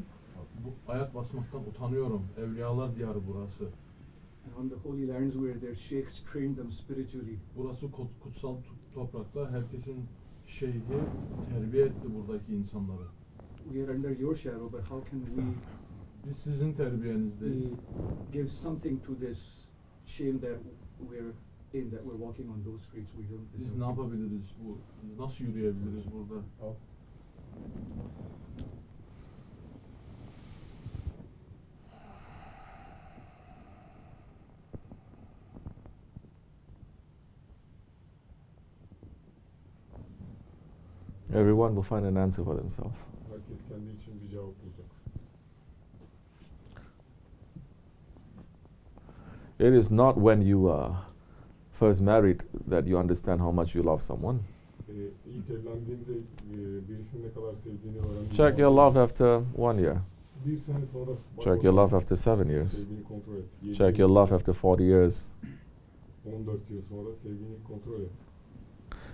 Bu ayak basmaktan utanıyorum. Evliyalar diyarı burası. And on the holy lands where their sheikhs trained them spiritually. Burası kutsal toprakta herkesin şeyhi terbiye etti buradaki insanları. We are under your shadow, but how can we Biz sizin terbiyenizdeyiz. give something to this shame that we're in, that we're walking on those streets? We don't Biz deserve ne it. yapabiliriz? Biz nasıl yürüyebiliriz burada? Everyone will find an answer for themselves. Herkes kendi için bir cevap bulacak. It is not when you are first married that you understand how much you love someone. İlk evlendiğinde birisini ne kadar sevdiğini öğrendiğin Check your zaman love after 1 year. bir sene sonra bak Check your bakalım, love after 7 years. sevgini kontrol et. 7 Check yıl, your love after 40 years. 14 yıl sonra sevgini kontrol et.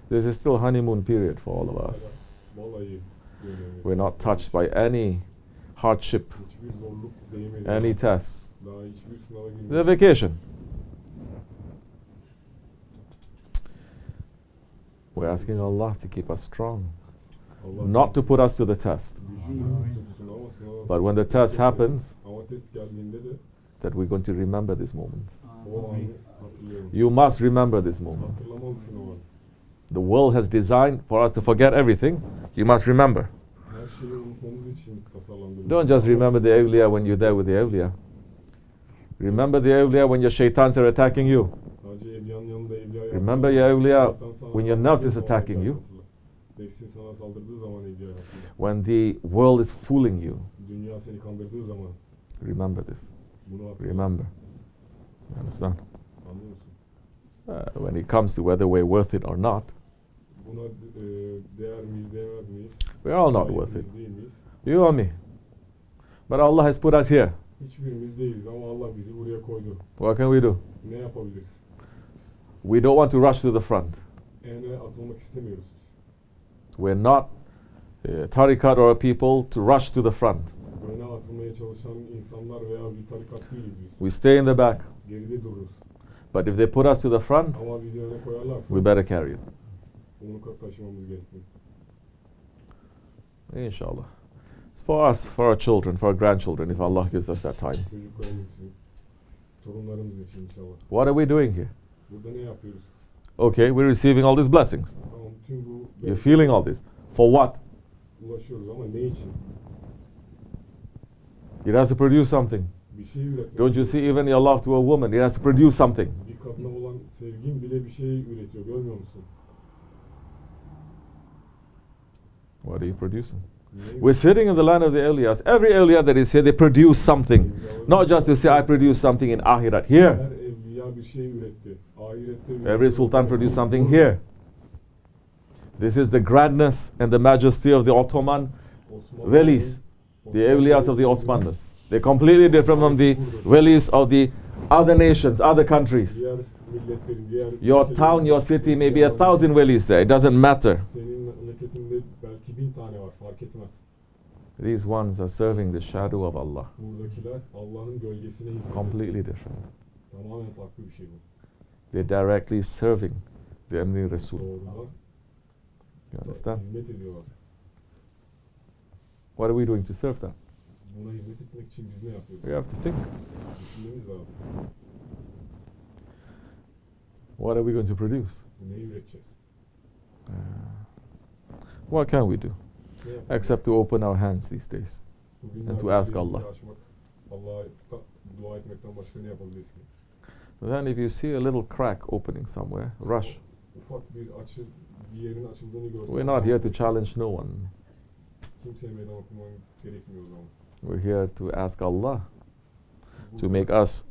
This is still honeymoon period for all of us. Vallahi We're not touched by any hardship, hiçbir zorluk değmedi. any test. Daha hiçbir sınava The girmedi. vacation. We're asking Allah to keep us strong, Allah not to put us to the test. gücünü tutsun ama sınava But when the test happens, ama test geldiğinde de that we're going to remember this moment. O anı hatırlayalım. You must remember this moment. Hatırlamalısın o anı. The world has designed for us to forget everything. You must remember. Her şeyi unutmamız için tasarlandırılmış. Don't just remember the awliya when you're there with the awliya. Remember the awliya when your shaitans are attacking you. Sadece evliyanın yanında evliya Remember your awliya when your nafs is attacking you. Nefsin sana saldırdığı zaman evliya hatırla. When the world is fooling you. Dünya seni kandırdığı zaman Remember this. bunu hatırla. Remember. You understand? Anlıyor musun? When it comes to whether we're worth it or not, Buna değer miyiz, değmez miyiz? we're all not Layık worth it. mıyız, değil miyiz? You or me. But Allah has put us here. Hiçbirimiz değiliz ama Allah bizi buraya koydu. What can we do? Ne yapabiliriz? We don't want to rush to the front. Öne atılmak istemiyoruz. We're not tariqat or a people to rush to the front. Öne atılmaya çalışan insanlar veya bir tarikat değiliz biz. We stay in the back. Geride dururuz. But if they put us to the front, Ama bizi öne koyarlarsa we better carry it. onu taşımamız gerekiyor. Inshallah. It's for us, for our children, for our grandchildren, if Allah gives us that time. Çocuklarımız için, torunlarımız için inşallah. What are we doing here? Burada ne yapıyoruz? Okay, we're receiving all these blessings. Tamam, tüm bu You're feeling all this. For what? ulaşıyoruz ama ne için? It has to produce something. Bir şey üretmek. Don't you see, even your love to a woman, it has to produce something. Bir kadına olan sevgin bile bir şey üretiyor, görmüyor musun? What are you producing? Ne We're sitting in the land of the awliyas. Every awliya that is here, they produce something. Not just to say, I produce something in Ahirat. Here. Her evliya bir şey üretti. Ahirette üretti. Every sultan produced something here. This is the grandness and the majesty of the Ottoman Osmanlı- velis, the awliyas of the Osmanlis. They're completely different from the velis of the other nations, other countries. Diğer milletlerin, diğer Your ülkelerin- town, your city, may be 1,000 velis there. It doesn't matter. Senin memleketinde belki 1000 tane var, fark etmez. These ones are serving the shadow of Allah. Buradakiler Allah'ın gölgesine hizmet ediyor. Completely different. Tamamen farklı bir şey bu. They're directly serving the Emri Rasul. Doğrudan You understand? hizmet ediyorlar. What are we doing to serve that? Buna hizmet etmek için biz ne yapıyoruz? We have to think. Düşünmemiz lazım. What are we going to produce? Ne üreteceğiz? What can we do? Ne yapacağız? Except to open our hands these days. Bugünlerde and to ask elimizi Allah. açmak, Allah'a dua etmekten başka ne yapabiliriz ki? But then if you see a little crack opening somewhere, rush. Ufak bir bir yerin açıldığını görsen. We're not here to challenge no one. Kimseye meydan okuman gerekmiyor o zaman. We're here to ask Allah to make us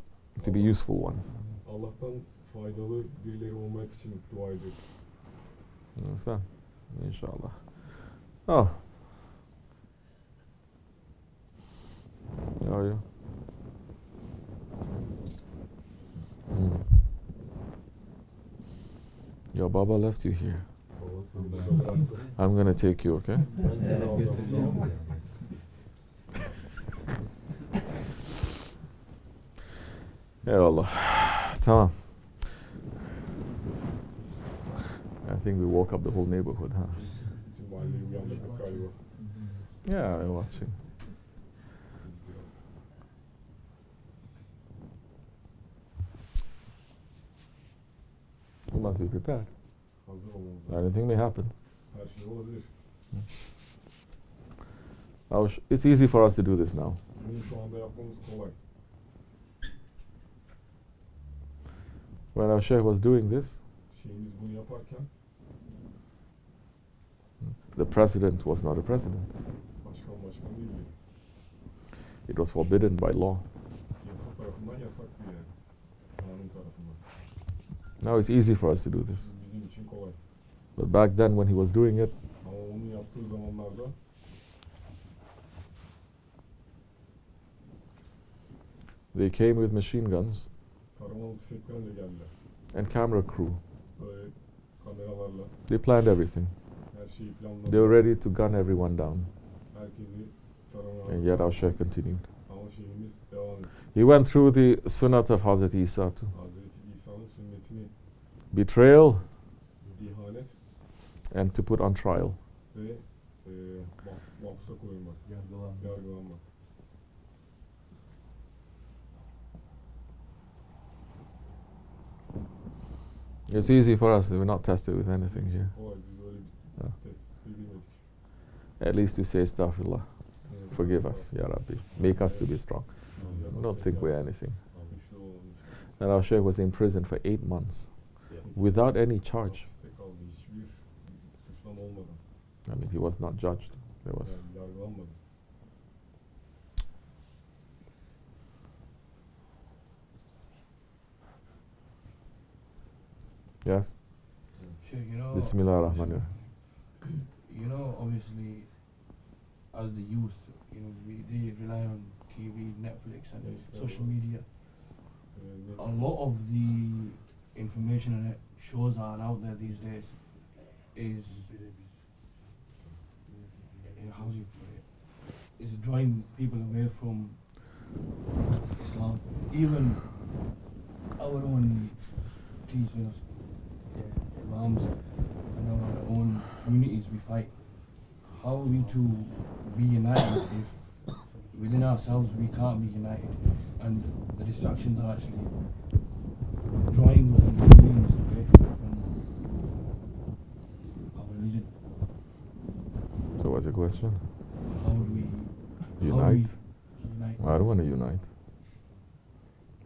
to be useful ones. Allah'tan faydalı birileri olmak için dua ediyoruz. You understand? Inshallah. Oh. How are you? Your Baba left you here. Allah seni burada bıraktı. I'm gonna take you, okay? Ben seni alacağım. Tamam mı? Eyvallah. Tamam. I think we woke up the whole neighborhood, huh? Bütün mahalleyi uyandırdık galiba. Yeah, we're watching. We must be prepared. Hazır olmamız lazım. Anything may happen. Her şey olabilir. It's easy for us to do this now. Bunu şu anda yapmamız kolay. When our Shaykh was doing this, Şeyimiz bunu yaparken the president was not a president. başkan değildi. It was forbidden by law. Yasa tarafından yasaktı yani. Kanun tarafından. Now it's easy for us to do this. Bizim için kolay. But back then when he was doing it, Ama onu yaptığı zamanlarda they came with machine guns taramalı tüfeklerle geldiler. and camera crew. Böyle kameralarla They planned everything. her şeyi They were planladılar. ready to gun everyone down. Herkesi And yet our taramalar. Shaykh continued. Ama şeyimiz devam etti. He went through the sunnat of Hazrat Isa too. Hazreti İsa'nın sünnetini Betrayal ihanet and to put on trial. ve mahpusa koyulmak, yargılanmak. It's easy for us. We're not tested with anything here. Kolay, biz öyle bir Ha. test bilmedik. At least you say astaghfirullah. Forgive us, Ya Rabbi. Make us to be strong. I don't think we're anything. Güçlü olalım. And our Shaykh was in prison for 8 months without any charge. Hapiste kaldı. Hiçbir suçlama olmadan. I mean, he was not judged. There was. Yani yargılanmadı. Yes? Sure, you know, Bismillahirrahmanirrahim. you know, obviously, as the youth, you know, they rely on TV, Netflix, and social media. A lot of the information and shows that are out there these days is, how do you put it, is drawing people away from Islam. Even our own teachers, imams, and our own communities we fight. How are we to be united if within ourselves we can't be united, and the distractions are actually drawing millions away from our religion? So what's your question? How do we Unite? unite? I don't want to unite.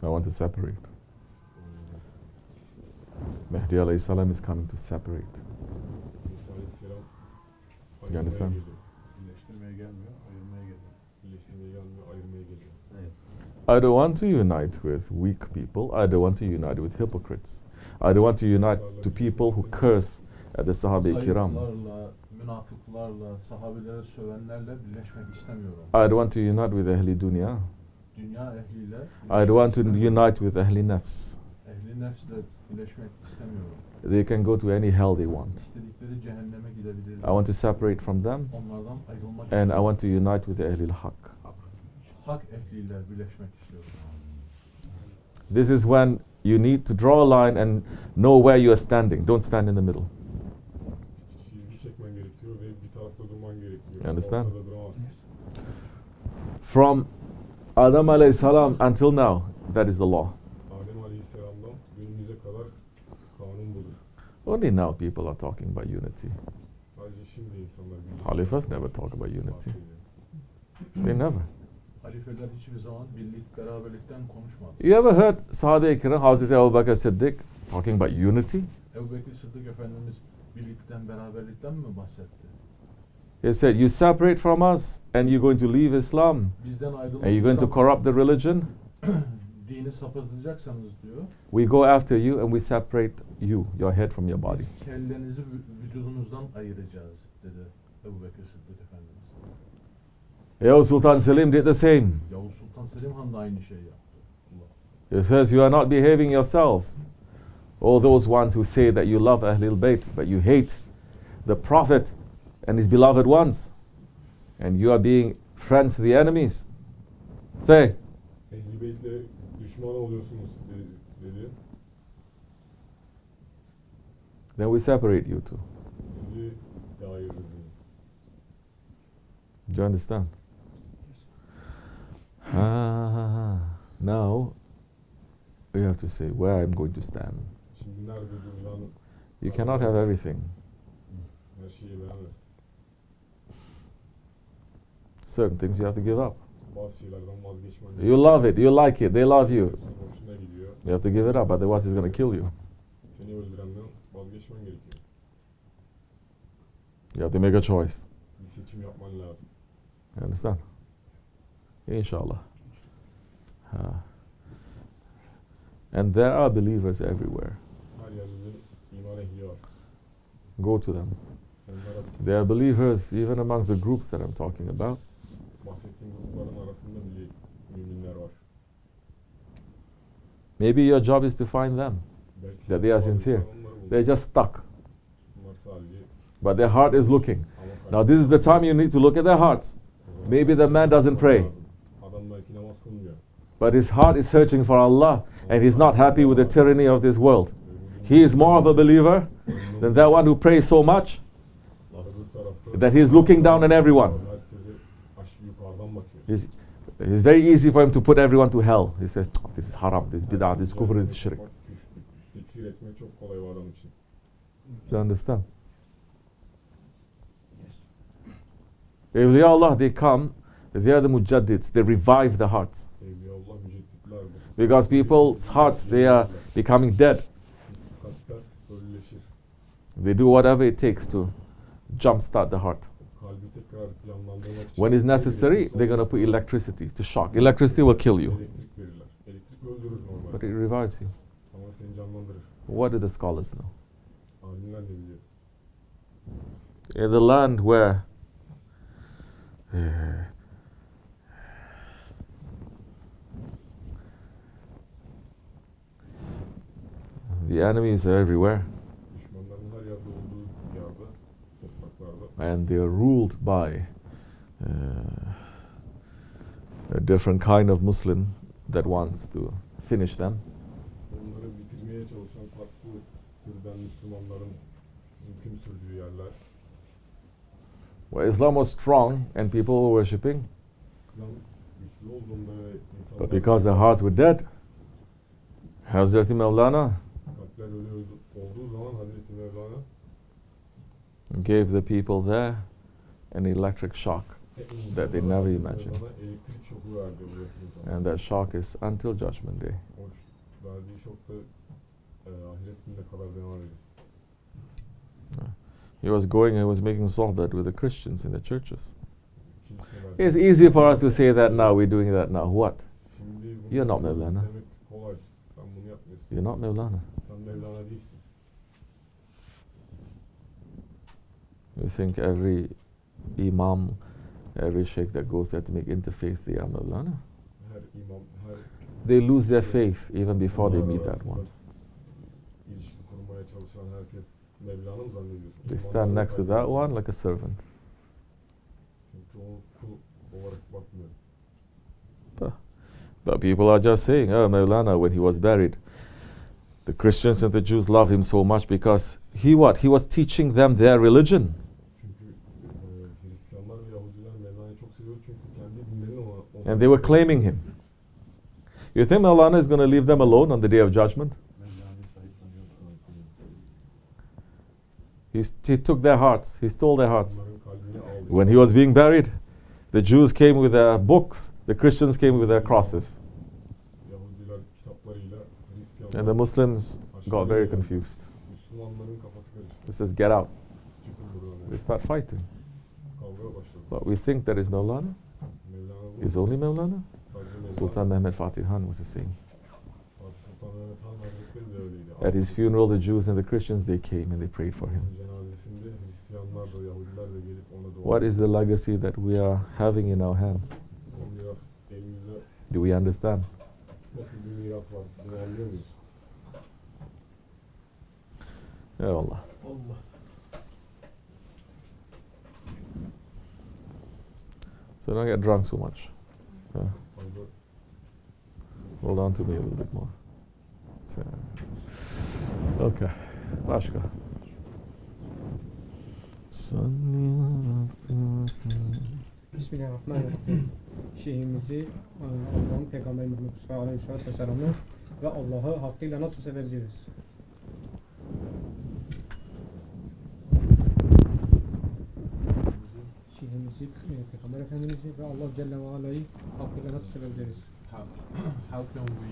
I want to separate. Mahdi alayhi salam is coming to separate. Musa Aleyhisselam You understand? geliyor. Birleştirmeye gelmiyor, ayırmaya geliyor. Birleştirmeye gelmiyor, ayırmaya geliyor. I don't want to unite with weak people. I don't want to unite with hypocrites. I don't want to unite to people who curse at the Sahabe-i Kiram. Zayıflarla, münafıklarla, sahabeleri sövenlerle birleşmek istemiyorum. I don't want to unite with Ahli Dunya. Dünya ehliyle I don't want to unite with Ahli Nafs. ehli nefsle birleşmek istemiyorum. They can go to any hell they want. İstedikleri cehenneme gidebilirler. I want to separate from them Onlardan ayrılmak and I istiyorum. want to unite with the Ahlil Haq. Hak ehliyle birleşmek istiyorum. This is when you need to draw a line and know where you are standing. Don't stand in the middle. Çizgi çekmen gerekiyor ve bir tarafta durman gerekiyor. You understand? Ortada duramazsın. From Adam alayhi salam until now, that is the law. Adem Aleyhisselam'dan günümüze kadar kanun budur. Only now people are talking about unity. Sadece şimdi insanlar birleşiyor. Halifas never talk about unity. bahsediyor. They never. Halifeler hiçbir zaman birlik, beraberlikten konuşmadı. You ever heard Sahabe-i Kiram, Hazreti Ebu Bakr Siddiq talking about unity? Ebu Bekir Sıddık Efendimiz birlikten, beraberlikten mi bahsetti? He said, you separate from us and you're going to leave Islam Bizden and you're going to ayrılırsanız, corrupt the religion. dini sapıtacaksanız diyor, We go after you and we separate you, your head from your body. biz kellenizi vücudunuzdan ayıracağız dedi Ebu Bekir Sıddık Efendimiz. Yavuz Sultan Selim did the same. Yavuz Sultan Selim Han da aynı şeyi yaptı. He says, you are not behaving yourselves. All those ones who say that you love Ahlul Bayt, but you hate the Prophet and his beloved ones. And you are being friends to the enemies. Say, Ehl-i Beyt'le düşman oluyorsunuz dedi. then we separate you two. Sizi de ayırırız dedi. Do you understand? Now, we have to say where I'm going to stand. Şimdi nerede duracağını You cannot have everything. her şeyi veremez. Certain things you have to give up. Bazı şeylerden vazgeçmen You love it, you like it, they love you. Hoşuna gidiyor. You have to give it up, otherwise it's going to kill you. Seni öldürenden vazgeçmen gerekiyor. You have to make a choice. Bir seçim yapman lazım. You understand? Inshallah. And there are believers everywhere. Her yerde iman ehli var. Go to them. Onlara There are believers even amongst the groups that I'm talking about. bahsettiğim grupların arasında bile müminler var. Maybe your job is to find them. Belki That they are bazı sincere. insanlar onları bulur. They're just stuck. Bunlar sadece But their heart is looking. ama Now this is the time you need to look at their hearts. Maybe the man doesn't pray, Adam belki namaz kılmıyor. but his heart is searching for Allah and he's not happy with the tyranny of this world. He is more of a believer than that one who prays so much Öbür tarafta that he's looking down on everyone. herkese yukarıdan bakıyor. It's very easy for him to put everyone to hell. He says, "Oh, this is haram, this is bid'ah, this is kufr, this is shirk. Fikri tekfir etmek çok kolay o adam için. Do you understand? Evliya Allah, they come, they are the mujaddids, they revive the hearts. Evliya Allah mücedditlerdir. Because people's hearts, they are becoming dead. Kalpler ölüleşir. They do whatever it takes to jumpstart the heart. Kalbi tekrar canlandırmak için. When it's necessary, they're going to put electricity to shock. Electricity will kill you, Elektrik verirler. Elektrik öldürür normalde. but it revives you. Ama seni canlandırır. What do the scholars know? Alimler ne biliyor? In the land where the enemies are everywhere, Düşmanların her yerde olduğu yerde, topraklarda. and they are ruled by a different kind of Muslim that wants to finish them. Onları bitirmeye çalışan farklı türden Müslümanların hüküm sürdüğü yerler. Where Islam was strong and people were worshipping, İslam güçlü olduğunda ve insanlar but because their hearts were dead, Hazreti Mevlana kalpler ölü olduğu zaman Hazreti Mevlana gave the people there an electric shock that they never imagined. elektrik şoku verdi bu insana. And that shock is until Judgment Day. O verdiği şok da ahiret gününe kadar devam ediyor. He was going and was making sohbet with the Christians in the churches. Kiliselerde. It's easy for us to say that now, we're doing that now. What? Şimdi bunu You're not Mevlana. demek kolay. Sen bunu yapmıyorsun. You're not Mevlana. Sen Mevlana değilsin. You think every imam, every sheikh that goes there to make interfaith, they are Mevlana? Her imam, her They lose their faith even before they meet that one. ilişki kurmaya çalışan herkes Mevlana mı zannediyorsun? They stand next to that one like a servant. Çünkü o kul olarak bakmıyor. But people are just saying, oh, Mevlana, when he was buried, the Christians and the Jews loved him so much because he what? He was teaching them their religion. Çünkü Hristiyanlar ve Yahudiler Mevlana'yı çok seviyor çünkü kendi dinlerini ona And they were claiming him. You think Mevlana is going to leave them alone on the day of judgment? He took their hearts. He stole their hearts. onların kalbini aldı. When he was being buried, the Jews came with their books. The Christians came with their crosses. Yahudiler kitaplarıyla Hristiyanlar And the Muslims got very confused. Müslümanların kafası karıştı. They says, get out. Çıkın buradan. They start fighting. Kavga başladı. But we think that is Mevlana. Mevlana bu. Is only Mevlana? Sadece Mevlana. Sultan Mehmed Fatih Han was the same. Sultan Mehmet Han Hazretleri de öyleydi. At his funeral, the Jews and the Christians, they came and they prayed for him. Cenazesinde Hristiyanlar da Yahudiler de gelip ona dua What is the legacy that we are having in our hands? O miras elimizde Do we understand? nasıl bir miras var? Bunu anlıyor muyuz? Ya Allah. Allah. So don't get drunk so much. Yeah. Fazla Hold on to me a little bit more. Okay. Başka. Bismillahirrahmanirrahim. Şeyhimizi, Allah'ın Peygamberi Muhammed Aleyhisselatü Vesselam'ı ve Allah'ı hakkıyla nasıl sevebiliriz? Şeyhimizi, Peygamber Efendimiz'i ve Allah Celle ve Ala'yı hakkıyla nasıl sevebiliriz? How can we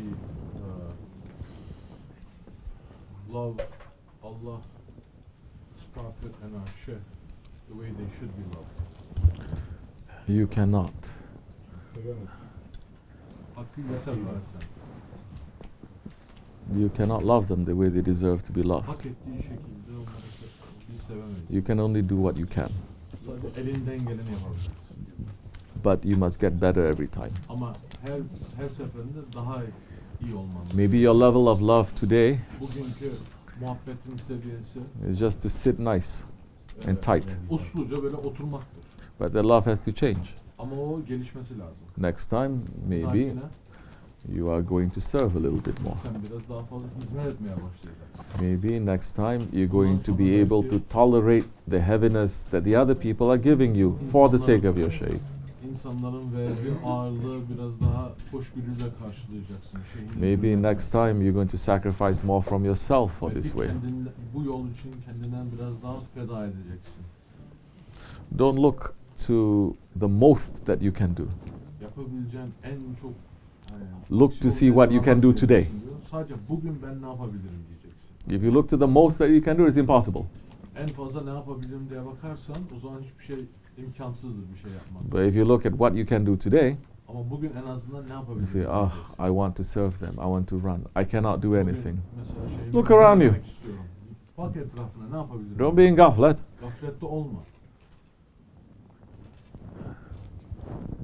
love Allah, His Prophet, and our Shaykh the way they should be loved? You cannot. sevemez. Hakkıyla seversen, You cannot love them the way they deserve to be loved. hak ettiği şekilde onları biz sevemeyiz. You can only do what you can. Sadece elinden geleni yapabiliriz. But you must get better every time. Ama her seferinde daha iyi olmamız. Maybe your level of love today Bugünkü muhabbetin seviyesi is just to sit nice and tight. usluca böyle oturmaktır. But the love has to change. Ama o gelişmesi lazım. Next time, maybe Dahakine you are going to serve a little bit more. sen biraz daha fazla hizmet etmeye başlayacaksın. Maybe next time you're going to be able to tolerate the heaviness that the other people are giving you for the sake of your shaykh. insanların verdiği ağırlığı biraz daha hoşgörüyle karşılayacaksın. Maybe next time you're going to sacrifice more from yourself for this way. Bu yol için kendinden biraz daha feda edeceksin. Don't look to the most that you can do. Yapabileceğin en çok Look to see what you can do today. Sadece bugün ben ne yapabilirim diyeceksin. If you look to the most that you can do, it's impossible. En fazla ne yapabilirim diye bakarsan o zaman hiçbir şey imkansızdır bir şey yapmak. But if you look at what you can do today, Ama bugün en azından ne you yapabilirim? say, ah, I want to serve them. I want to run. I cannot do anything. Mesela şeyimi Look around you. yapmak istiyorum. Bak etrafına ne yapabilirim? Don't be in gaflet. Gaflette olma.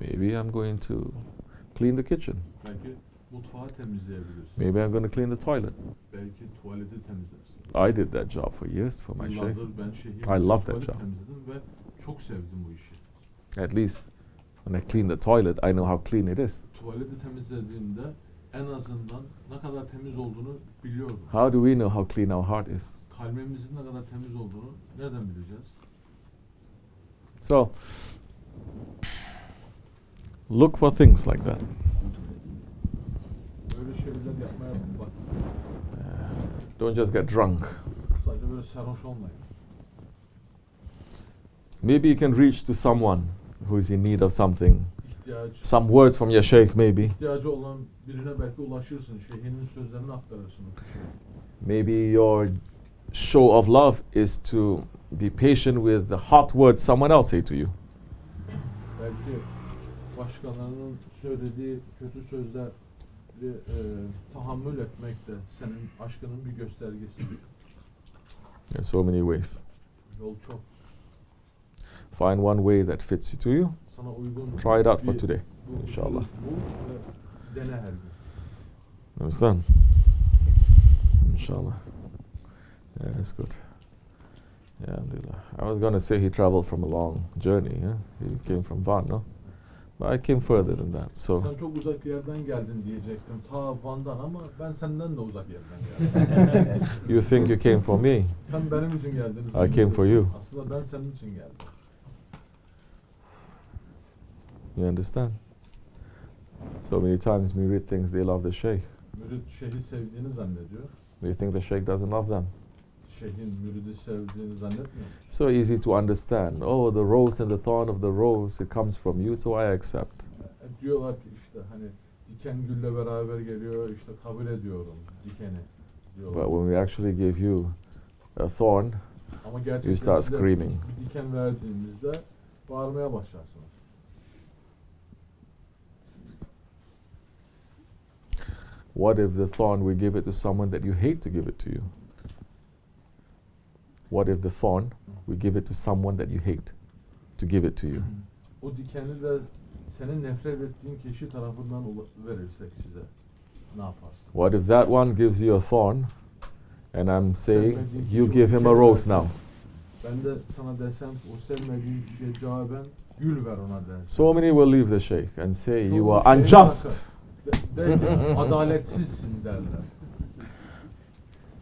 Maybe I'm going to clean the kitchen. Belki mutfağı temizleyebilirsin. Maybe I'm going to clean the toilet. Belki tuvaleti temizlersin. I did that job for years for my sheikh. Yıllardır ben şehir I love that tuvalet job. temizledim ve çok sevdim bu işi. At least when I clean the toilet, I know how clean it is. Tuvaleti temizlediğimde en azından ne kadar temiz olduğunu biliyordum. How do we know how clean our heart is? Kalbimizin ne kadar temiz olduğunu nereden bileceğiz? So, look for things like that. Böyle şeyler yapmaya bak. Don't just get drunk. Sadece böyle sarhoş olmayın. Maybe you can reach to someone who is in need of something. İhtiyacı Some words from your sheikh, maybe. İhtiyacı olan birine belki ulaşırsın. Şeyhinin sözlerini aktarırsın. Maybe your show of love is to be patient with the hot words someone else say to you. Belki başkalarının söylediği kötü sözleri tahammül etmek de senin aşkının bir göstergesi. There's so many ways. Yol çok. Find one way that fits to you. Sana uygun. Try it out for bir- today, bu inshallah. usulü bul ve dene her gün. Understand? Inshallah. Yeah, that's good. Yeah, alhamdulillah. I was going to say he traveled from a long journey. Yeah? He came from Van, no? But I came further than that. So Sen çok uzak yerden geldin diyecektim. Ta Van'dan ama ben senden de uzak yerden geldim. you think you came for me? Sen benim için geldin. I came for you. Aslında ben senin için geldim. You understand? So many times we read things, they love the sheikh. Mürid şeyhi sevdiğini zannediyor. We think the sheikh doesn't love them. Şeyhin müridi sevdiğini zannetmiyor. So easy to understand. Oh, the rose and the thorn of the rose, it comes from you, so I accept. Diyorlar ki işte hani diken gülle beraber geliyor, işte kabul ediyorum dikeni diyorlar. But when we actually give you a thorn, Ama you gerçekten start size screaming. bir diken verdiğimizde bağırmaya başlarsınız. What if the thorn, we give it to someone that you hate to give it to you? What if the thorn, we give it to someone that you hate to give it to you? O dikeni de senin nefret ettiğin kişi tarafından verirsek size ne yaparsın? What if that one gives you a thorn and I'm saying, you give him a rose now? Ben de sana desem o sevmediğin kişiye cevaben gül ver ona dersin. So many will leave the sheikh and say, you Çoğu are şeyi unjust. bırakır. De ki, adaletsizsin derler.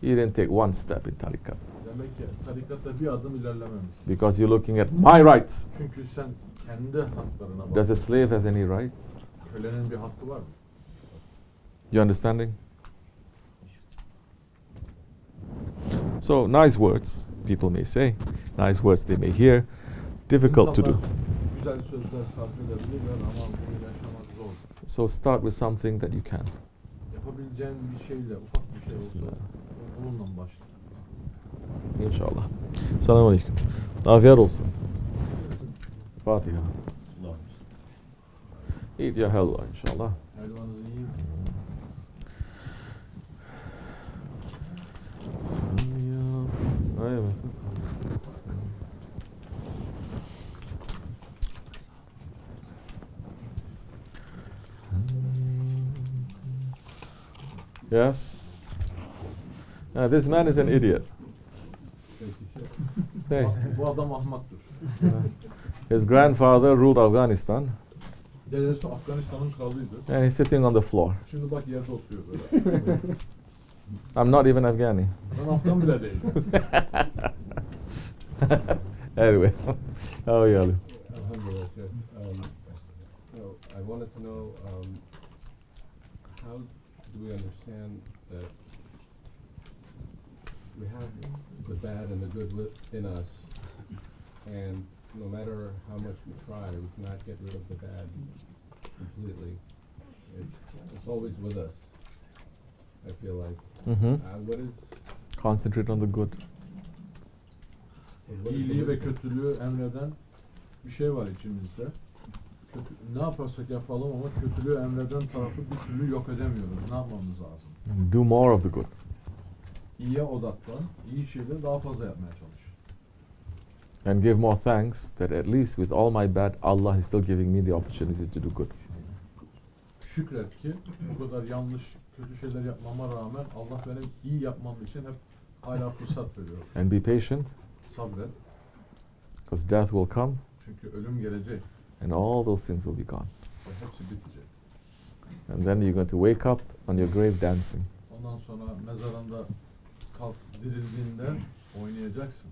You didn't take one step in tariqat. Demek ki tarikatta bir adım ilerlememişsin. Because you're looking at my rights. Çünkü sen kendi haklarına bak. Does a slave have any rights? Kölenin bir hakkı var mı? You understanding? So nice words, people may say. Nice words they may hear. Difficult to do. İnsanlar güzel sözler sarf edebilirler ama bunu yaşamak zor. So start with something that you can. Yapabileceğin bir şeyle, ufak bir şey olsa Bismillah. onunla başla. İnşallah. Selamun Aleyküm. Afiyet olsun. Fatiha. Eat your helva inşallah. Helvanızı yiyin. Aynen misin? Yes? This man is an idiot. Say. Bu adam ahmaktır. His grandfather ruled Afghanistan Dedesi Afganistan'ın kralıydı. and he's sitting on the floor. Şimdi bak yerde oturuyor böyle. I'm not even Afghani. Ben Afgan bile değilim. Anyway, how are you? Elhamdülillah. No, I wanted to know how do we understand that we have the bad and the good within us, and no matter how much we try, we cannot get rid of the bad completely. It's always with us, I feel like. What is... Concentrate on the good. İyiliği ve kötülüğü emreden bir şey var içimizde. Ne yaparsak yapalım ama kötülüğü emreden tarafı bir türlü yok edemiyoruz. Ne yapmamız lazım? Do more of the good. İyiye odaklan, iyi şeyleri daha fazla yapmaya çalış. And give more thanks that at least with all my bad, Allah is still giving me the opportunity to do good. Şükret ki bu kadar yanlış, kötü şeyler yapmama rağmen Allah benim iyi yapmam için hep hala fırsat veriyor. And be patient. Sabret. Because death will come. Çünkü ölüm gelecek. And all those things will be gone. Ve hepsi bitecek. And then you're going to wake up on your grave dancing. Ondan sonra mezarında kalk dirildiğinde oynayacaksın.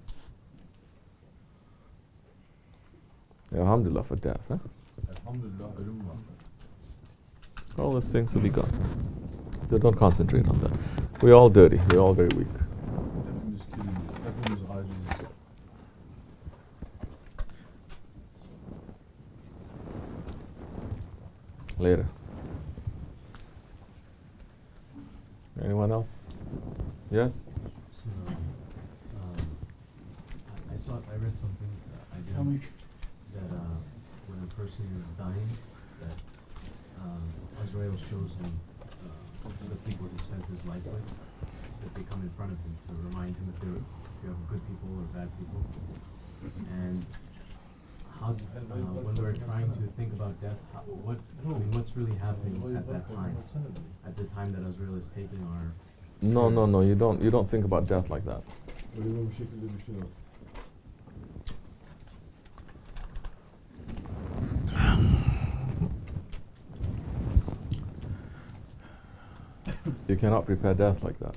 Alhamdulillah for death. Huh? Elhamdülillah ölüm var. All those things will be gone. So don't concentrate on that. We're all dirty. We're all very weak. Hepimiz kirliyiz. Hepimiz aciziz. Later. Anyone else? Yes? I read something, that when a person is dying, that Azrael shows him the people he spent his life with, that they come in front of him to remind him if you have good people or bad people. And how, when we're trying to think about death, what's really happening at that time? At the time that Azrael is taking our... No, you don't think about death like that. Ölümü bu şekilde düşünün. You cannot prepare death like that.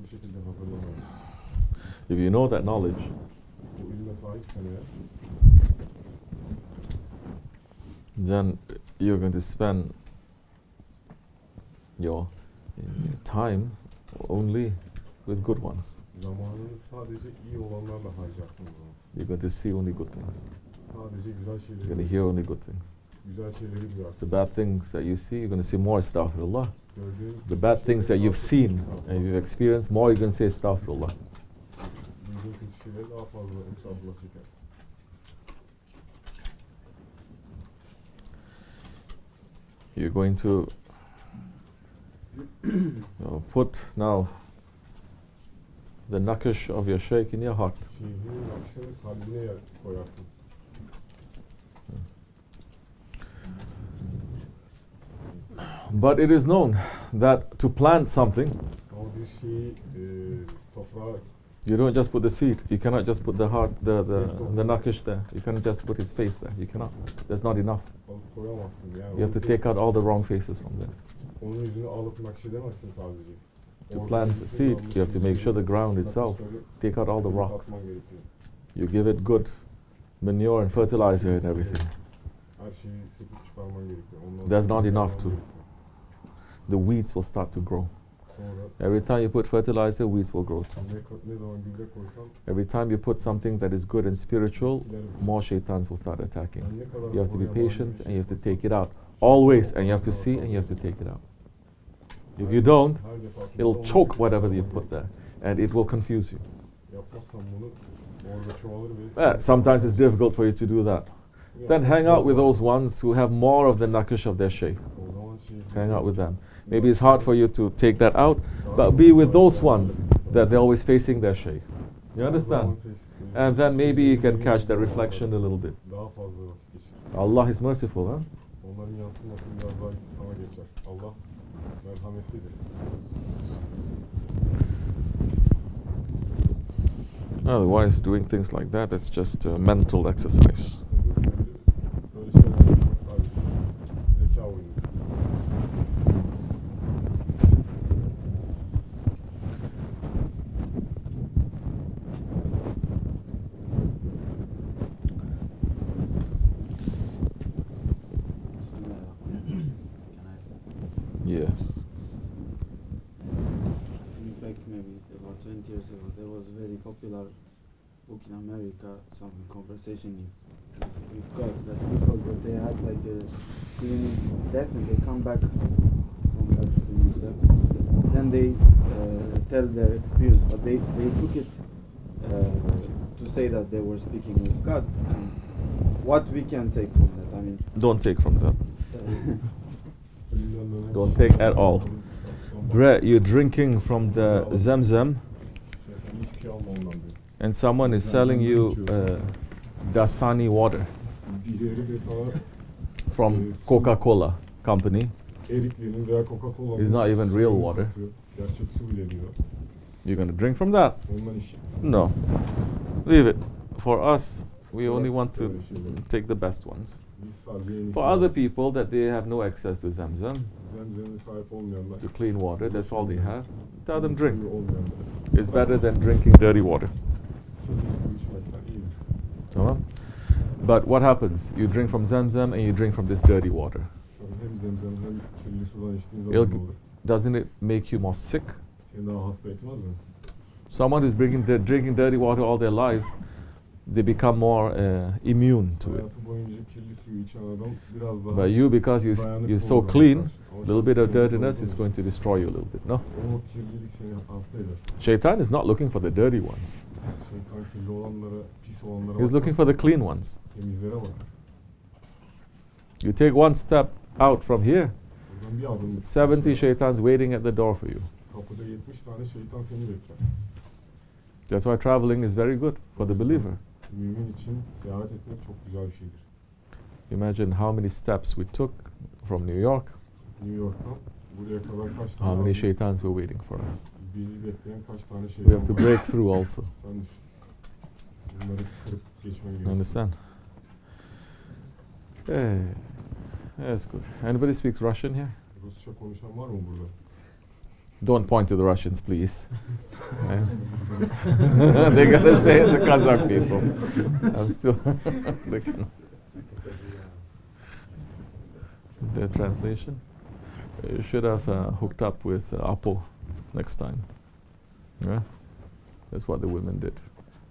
Bu şekilde hazırlamayın. If you know that knowledge, Bu ilme sahipsen eğer, then you're going to spend your time only with good ones. zamanını sadece iyi olanlarla harcarsınız onu. You're going to see only good things. Sadece güzel You're going to şeyleri, hear only good things. güzel şeyleri duyarsınız. The bad things that you see, you're going to see more astaghfirullah. Gördüğün The bad things that you've seen and you've experienced, more you're going to say astaghfirullah. duyduğun kötü şeyleri daha fazla estağfurullah çekersin. You're going to put now the nakash of your Shaykh in your heart. Şeyhinin nakşını kalbine koyarsın. But it is known that to plant something, Ama bir şeyi toprağa you don't just put the seed. You cannot just put the heart, the nakash there. You cannot just put his face there. You cannot. That's not enough. alıp koyamazsın. Yani You have to take out all the wrong faces from there. onun yüzünü alıp nakşedemezsin sadece. To Orada plant a bütün seed, yanlış you have to make sure the ground itself, nakışları take out all the silip rocks. atman gerekiyor. You give it good manure and fertilizer and everything. Her şeyi söküp çıkarman gerekiyor. Ondan That's sonra not enough yapman to. gerekiyor. The weeds will start to grow. Sonra Every time you put fertilizer, weeds will grow too. ne zaman gübre koysan Every time you put something that is good and spiritual, more shaitans will start attacking. yani ne kadar You have to be koruyan patient bir and you have to koysan, take it out. Always, and you have to see and you have to take it out. If you don't, her defasında it'll onu choke söküp whatever çıkarman you've put gerekiyor. there and it will confuse you. Yapmazsan bunu orada çoğalır ve Sometimes it's difficult for you to do that. Then hang out with those ones who have more of the nakash of their Shaykh. O zaman Hang out with them. Maybe it's hard for you to take that out, but be with those ones that they're always facing their Shaykh. You understand? And then maybe you can catch the reflection a little bit. daha fazla vakit geçir. Allah is merciful, huh? Onların yansıması biraz daha sana geçer. Allah merhametlidir. Otherwise, doing things like that, that's just mental exercise. Böyle şeyler yapmak sadece zeka oyunu. Yes. Back maybe about 20 years ago, there was a very popular book in America, some conversation with God, that people, that they had like a clinic death and they come back from that clinic death. Then they tell their experience, but they took it to say that they were speaking with God. And what we can take from that, I mean... Don't take from that. Don't take at all. You're drinking from the Zamzam, and someone is selling you Dasani water from Coca-Cola company. It's not even real water. You're going to drink from that? No. Leave it. For us, we only want to take the best ones. For other people that they have no access to Zamzam, to clean water, that's all they have, tell them drink. It's better than drinking dirty water. But what happens? You drink from Zamzam and you drink from this dirty water. Doesn't it make you more sick? Someone who's drinking dirty water all their lives, they become more immune to it. But you, because you're so clean, a little bit of dirtiness is going to destroy you a little bit, no? Shaitan is not looking for the dirty ones. He's looking for the clean ones. You take one step out from here, 70 shaitans waiting at the door for you. That's why traveling is very good for the believer. Imagine how many steps we took from New York. How many shaitans were waiting for us. We have to break through also. You understand? Hey, that's good. Anybody speaks Russian here? Don't point to the Russians, please. They're going to say it, the Kazakh people. I'm still looking. The translation? You should have hooked up with Apo next time. Yeah? That's what the women did.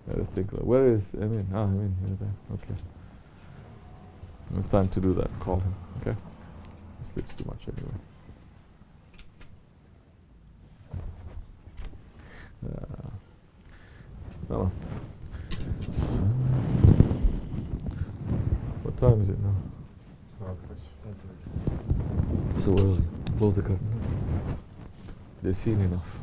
I think, where is Emin? Emin, you're there. Okay. It's time to do that. Call him. Okay? He sleeps too much anyway. No. What time is it now? So early. Close the curtain. They've seen enough.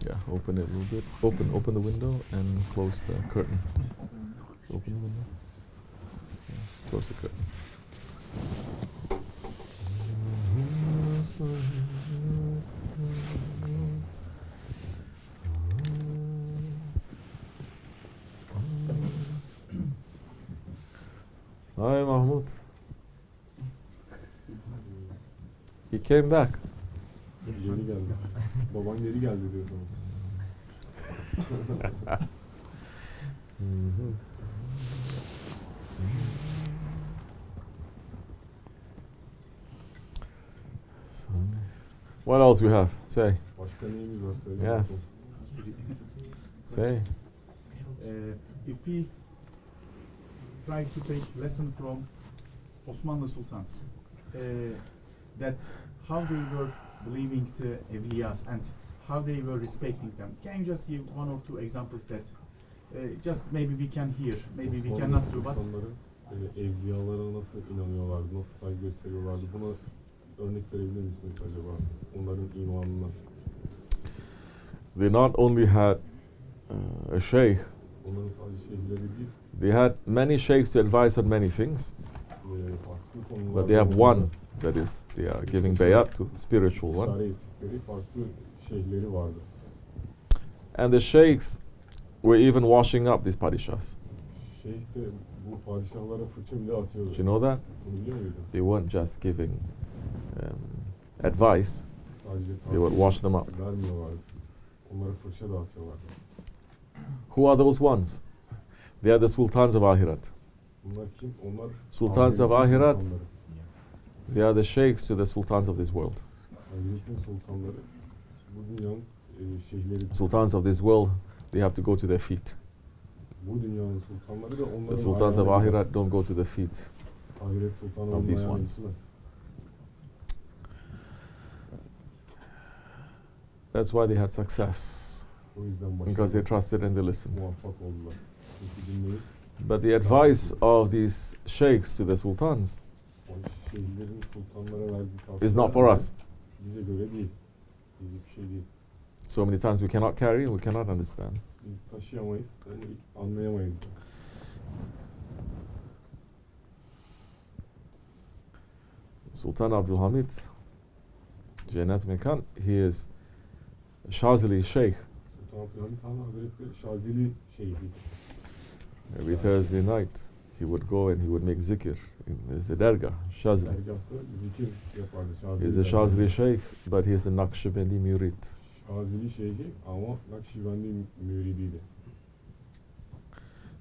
Yeah, open it a little bit. Open the window and close the curtain. Open the window. Yeah, close the curtain. Hi, Mahmoud. He came back. Geri geldi. Baban geri geldi diyor sana. What else we have? Say. Başka neyimiz var söyle. Yes. Say. If we try to take lesson from Osmanlı sultans, that how they were believing to evliyas and how they were respecting them. Can you just give one or two examples that just maybe we can hear, maybe we cannot do, but evliyalara nasıl inanıyorlardı, nasıl saygı gösteriyorlardı? Buna örnek verebilir misiniz acaba? Onların imanına. They not only had a sheikh, Onların sadece şeyhleri değil. they had many sheikhs to advise on many things. But they have one that is they are giving bayat to, spiritual one. And the sheikhs were even washing up these padishahs. Do you know that? They weren't just giving advice, they would wash them up. Who are those ones? They are the sultans of Ahirat. Bunlar kim? Onlar Sultans of ahiretin Ahirat. sultanları. They are the sheikhs to the sultans of this world. Ahiretin sultanları. Bu dünyanın şeyhleri. Sultans of this world, they have to go to their feet. Bu dünyanın sultanları da onların The sultans of ayağına gider. Ahirat don't go to the feet Ahiret sultanı of onun these ayağına ones. gitmez. That's why they had success, O yüzden because they trusted and they listened. muvaffak oldular. Çünkü dinleyip But the advice of these sheikhs to the sultans o şeyhlerin sultanlara verdiği is not for us. bize göre değil. Bizlik bir şey değil. So many times we cannot carry, we cannot understand. Biz taşıyamayız, onu anlayamayız. Sultan Abdulhamid, Cennet Mekan, he is Shazili Sheikh. Sultan Abdülhamid Han Hazretleri Şazili şeyhi. Every Thursday night, he would go and he would make zikr. There's a Dergah, Shazili. Dergahta zikir yapardı Şazili. He's a Shazili Sheikh, but he is a Nakshibendi murid. Şazili şeyhi ama Nakşibendi müridiydi.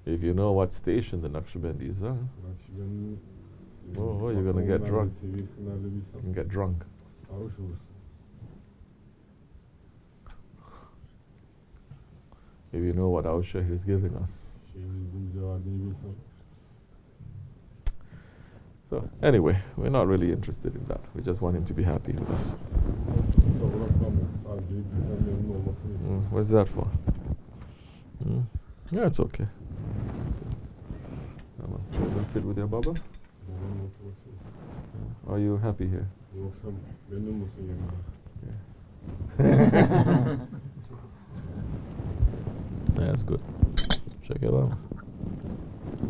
If you know what station the Nakshabendis are, Nakşibendi you're going to get drunk. seviyesi nerede bilsem You can get drunk. sarhoş olursun. If you know what our Shaykh is giving us. Şeyhimizin bize verdiğini bilsem. So anyway, we're not really interested in that. We just want him to be happy with us. Sadece bizden memnun olmasını istiyorum. What's that for? Yeah, it's okay. Come on, you sit with your Baba? Babamın oturması. Are you happy here? Yoksa memnun musun yanında? Yeah, that's good. Check it out.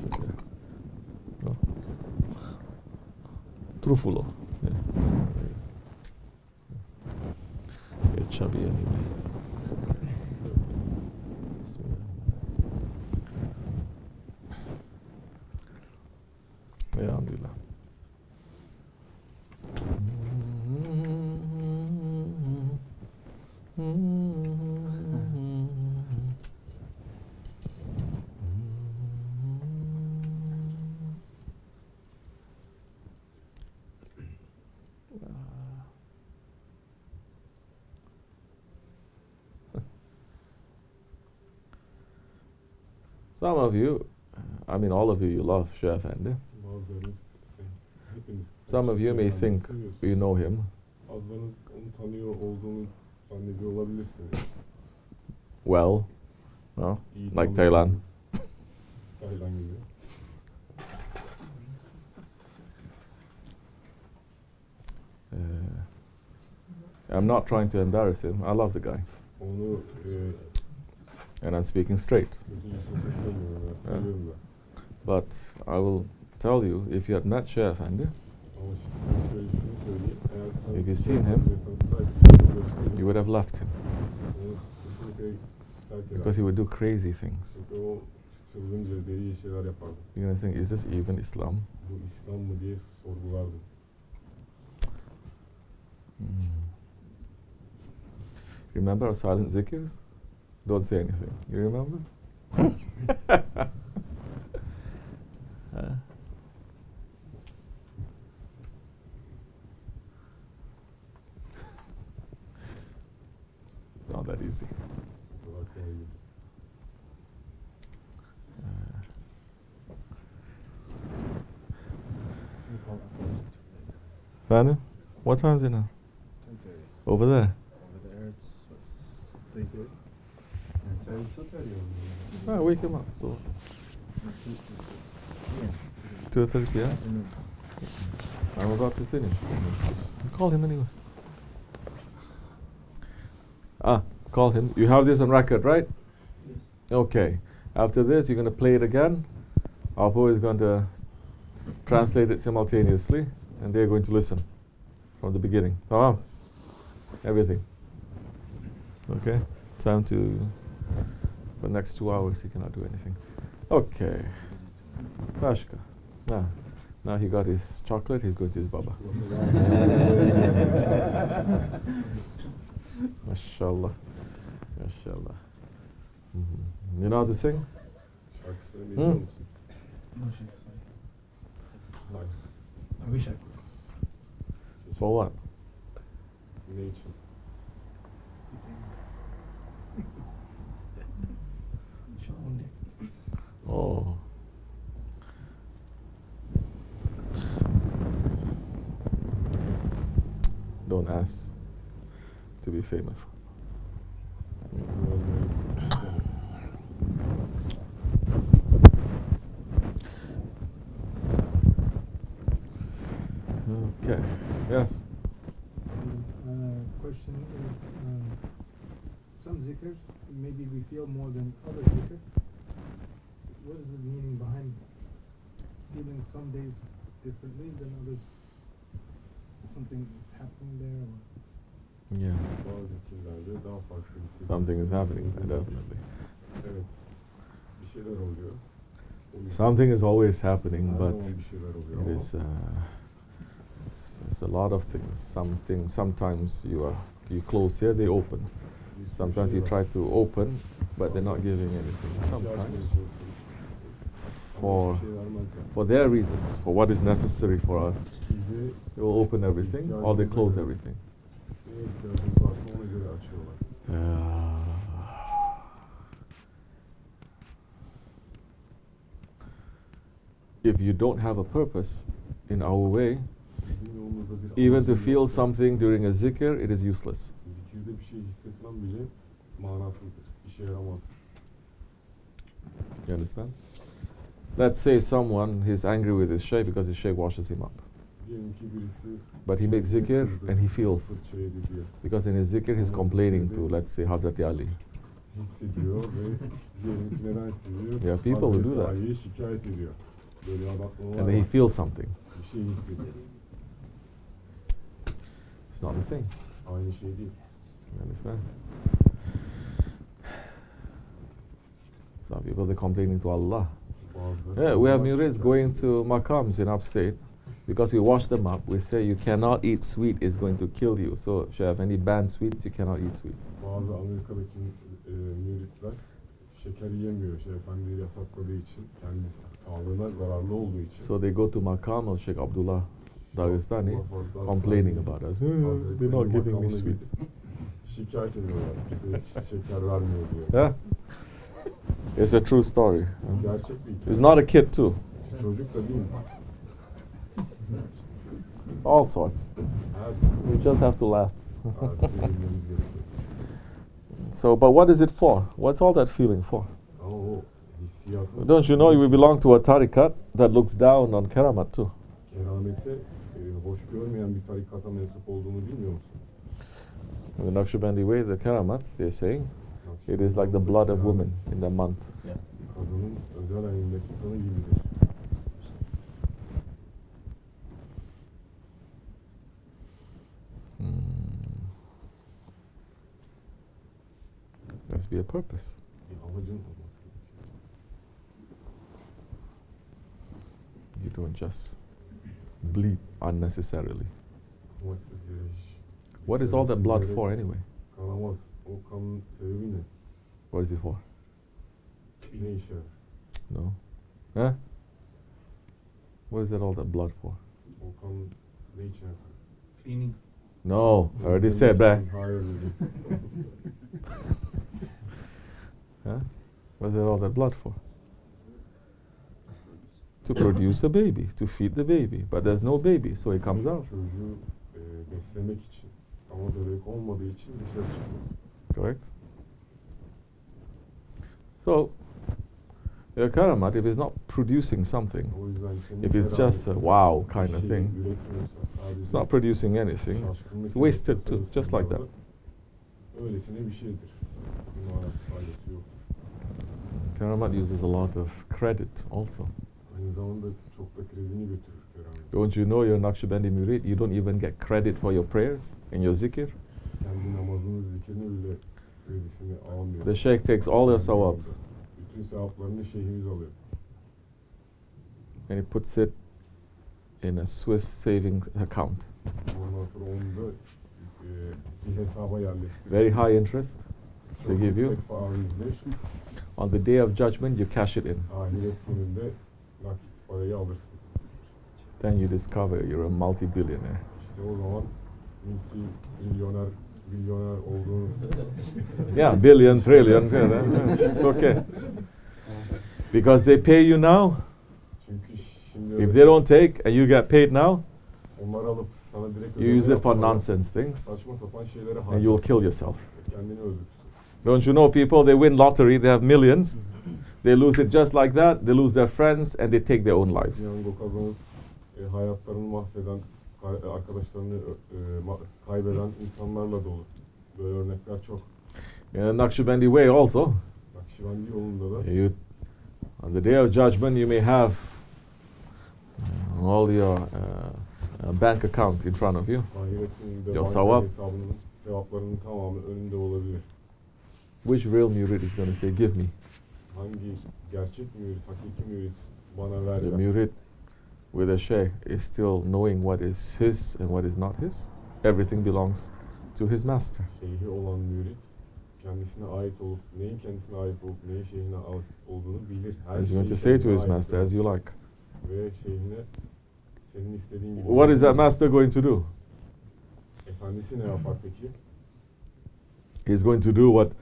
Check it. No. Trufulo. Yeah. You're chubby anyways. It's okay. Bismillah. Yeah, alhamdulillah. Some of you, I mean all of you love Shaykh Efendi. Bazılarınız, hepiniz. Some of you may think you know him. Bazılarınız onu tanıyor olduğunu zannediyor olabilirsiniz. Well, no? İyi Like tanıyor. Thailand. Tayland gibi. I'm not trying to embarrass him. I love the guy. Onu And I'm speaking straight. kötü yüzüne istemiyorum. Ben seviyorum da. But I will tell you, if you had met Shaykh Efendi, Ama şimdi şöyle şunu söyleyeyim. Eğer sen If you've seen him, tanısaydın, you would have left him. onu kesinlikle terk eder. Because he would do crazy things. Çünkü o çılgınca deli şeyler yapardı. You're going to think, is this even Islam? Bu İslam mı diye sorgulardı. Remember our silent zikrs? Don't say anything. You remember? Not that easy. Fanny, what time is it now? 10:30. Over there. Over there it's 3:30. 10:30. Wake him up. So 2:30 p.m. I'm about to finish. Call him anyway. Call him. You have this on record, right? Yes. Okay. After this, you're going to play it again. Apo is going to translate it simultaneously, and they're going to listen from the beginning. Tamam. Everything. Okay. Time to. For the next 2 hours, he cannot do anything. Okay. Pashka. Now he got his chocolate. He's going to his baba. Mashallah. Mashallah. You know how to sing? Şarkı söylemeyi biliyor musun? I wish I could. For what? Nature. Inshallah one day. Oh. Don't ask to be famous. Okay. Yes. Question is, some zikrs, maybe we feel more than other zikr. What is the meaning behind feeling some days differently than others? Something is happening there? Or? Yeah. Bazı zikirlerde daha farklı hissediyoruz. Something is happening, definitely. Evet. Bir şeyler oluyor. Something is always happening, Her but zaman bir şeyler oluyor it ama is it's a lot of things. Sometimes you close here, they open. Sometimes you try to open, but they're not giving anything. Sometimes for their reasons, for what is necessary for us, they will open everything or they close everything. neye ihtiyacımız varsa ona göre açıyorlar. If you don't have a purpose in our way, even to feel something during a zikr, it is useless. Zikirde bir şey hissetmem bile manasızdır, işe yaramaz. You understand? Let's say someone is angry with his shaykh because his shaykh washes him up. Diyelim ki birisi But he makes zikr and he feels. fırça ediyor. Because in his zikr he's complaining to, let's say, Hazreti Ali. Hissediyor ve diyelim ki neden hissediyor? There are people who do Hazreti that. Ali'ye şikayet ediyor. Böyle abartmalar And then he var. feels something. Bir şey hissediyor. It's not the same. Aynı şey değil. You understand? Some people they're complaining to Allah. Yeah, we have murids going to makams in upstate because we wash them up. We say you cannot eat sweet; it's going to kill you. So, Shaykh Efendi banned sweets. You cannot eat sweets. Bazı Amerika'daki müritler şeker yemiyor. Şeyh Efendi yasakladığı için, kendi sağlığına zararlı olduğu için. So they go to makam of Sheikh Abdullah Dagestani, complaining about us. They're not giving me sweets. Şikayet ediyorlar. İşte şeker vermiyor diyor. Yeah, it's a true story. Gerçek bir hikaye. It's not a kid too. Çocuk da değil. All sorts. We just have to laugh. So, but what is it for? What's all that feeling for? Don't you know we belong to a tariqat that looks down on keramat too? Keramete hoş görmeyen bir tarikata mensup olduğunu bilmiyor musun? In the Nakshibendi way, the keramat, they're saying, it is like the blood of women in the month. Kadının özel ayındaki kanı gibidir. Must be a purpose. Bir amacın olması gerekiyor. You don't just bleed unnecessarily. Amaçsız yere iş. What is all that blood for anyway? Kanamaz. O kanın sebebi ne? What is it for? Ne işe yarar? No? Huh? What is that all that blood for? O kan ne için yarar? Cleaning. No, I already said that. Hayır dedim. Huh? What is that all that blood for? To produce a baby, to feed the baby. But there's no baby, so it comes out. Çocuğu beslemek için. Ama bebek olmadığı için dışarı çıkıyor. Correct? So, your karamat, if it's not producing something, O yüzden senin if it's just a wow kind of thing, it's not producing anything, it's wasted too, just like that. Öylesine bir şeydir. Bir manası faydası yok. Karamat uses a lot of credit also. Aynı zamanda çok da kredini götürür keramet. Don't you know you're Nakshibendi murid? You don't even get credit for your prayers and your zikr. Kendi namazını, zikrini bile kredisini almıyor. The Shaykh takes all your sawabs Bütün sevaplarını şeyhimiz alıyor. and he puts it in a Swiss savings account. Ondan sonra onu da bir hesaba yerleştiriyor. Very high interest they Çok give you. yüksek faizle On the day of judgment, you cash it in. ahiret gününde nakit parayı alırsın. then you discover you're a multi-billionaire. İşte o zaman multi-trilyoner, milyoner olduğunu. Yeah, billion, trillion, it's okay. Because they pay you now. Çünkü şimdi If they don't take and you get paid now, onları alıp sana direkt you use it for yapsalar, nonsense things, saçma sapan şeylere and you'll kill yourself. Kendini öldürürsün. Don't you know people, they win lottery, they have millions, they lose it just like that, they lose their friends, and they take their own lives. Piyango kazanıp hayatlarını mahveden, arkadaşlarını kaybeden insanlarla dolu. Böyle örnekler çok. In the Naksibendi way also, Naksibendi yolunda da on the day of judgment you may have all your bank account in front of you. Your sawab. Hesabının, sevaplarının tamamı önünde olabilir. Which real murid is going to say, give me? Hangi gerçek mürit, hakiki mürit bana ver? The murid with a shaykh is still knowing what is his and what is not his. Everything belongs to his master. Şeyhi olan mürit kendisine ait olup, neyin kendisine ait olup, neyin şeyhine ait olduğunu bilir. He's going to say to his master, as you like. Ve şeyhine senin istediğin gibi. What is that master going to do? Efendisi ne yapar peki? He's going to do what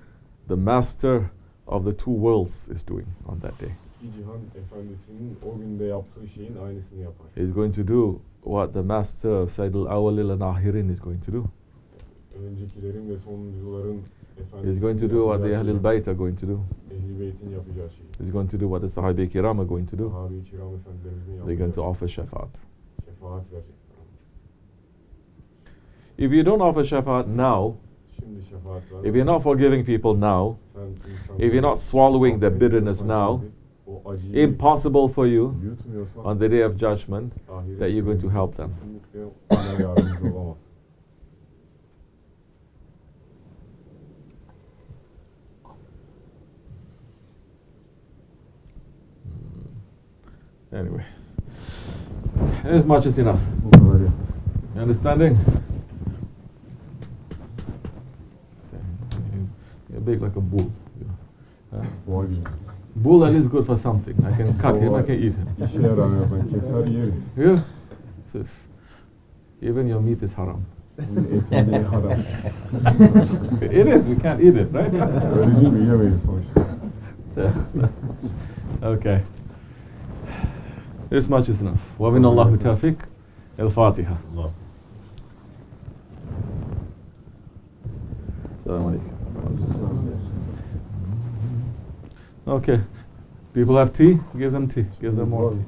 the master of the two worlds is doing on that day. İki cihan efendisinin o günde yaptığı şeyin aynısını yapar. He's going to do what the master of SahibulSaif and Ahirin is going to do. Öncekilerin ve sonuncuların efendisi. He's going to do what the Ahlul Bayt are going to do. Ehl-i Beyt'in yapacağı şey. He's going to do what the Sahibi-i-Kiram are going to do. Sahabe-i Kiram efendilerimizin yapacağı. They're going to offer shafaat. Şefaat verecek. If you don't offer shafaat now, Şimdi şefaat ver. if you're not forgiving people now, if you're not swallowing the bitterness now, impossible for you on the day of judgment that you're going to help them. Anyway, as much as enough. You understanding? You're big like a bull. Bull at least good for something. I can cut him, I can eat him. Yeah. So even your meat is haram. It is, we can't eat it, right? Okay. This much is enough. Wa min Allahu tawfiq. Al-Fatiha. Assalamu alaikum. Okay. People have tea? Give them tea. Give them more tea.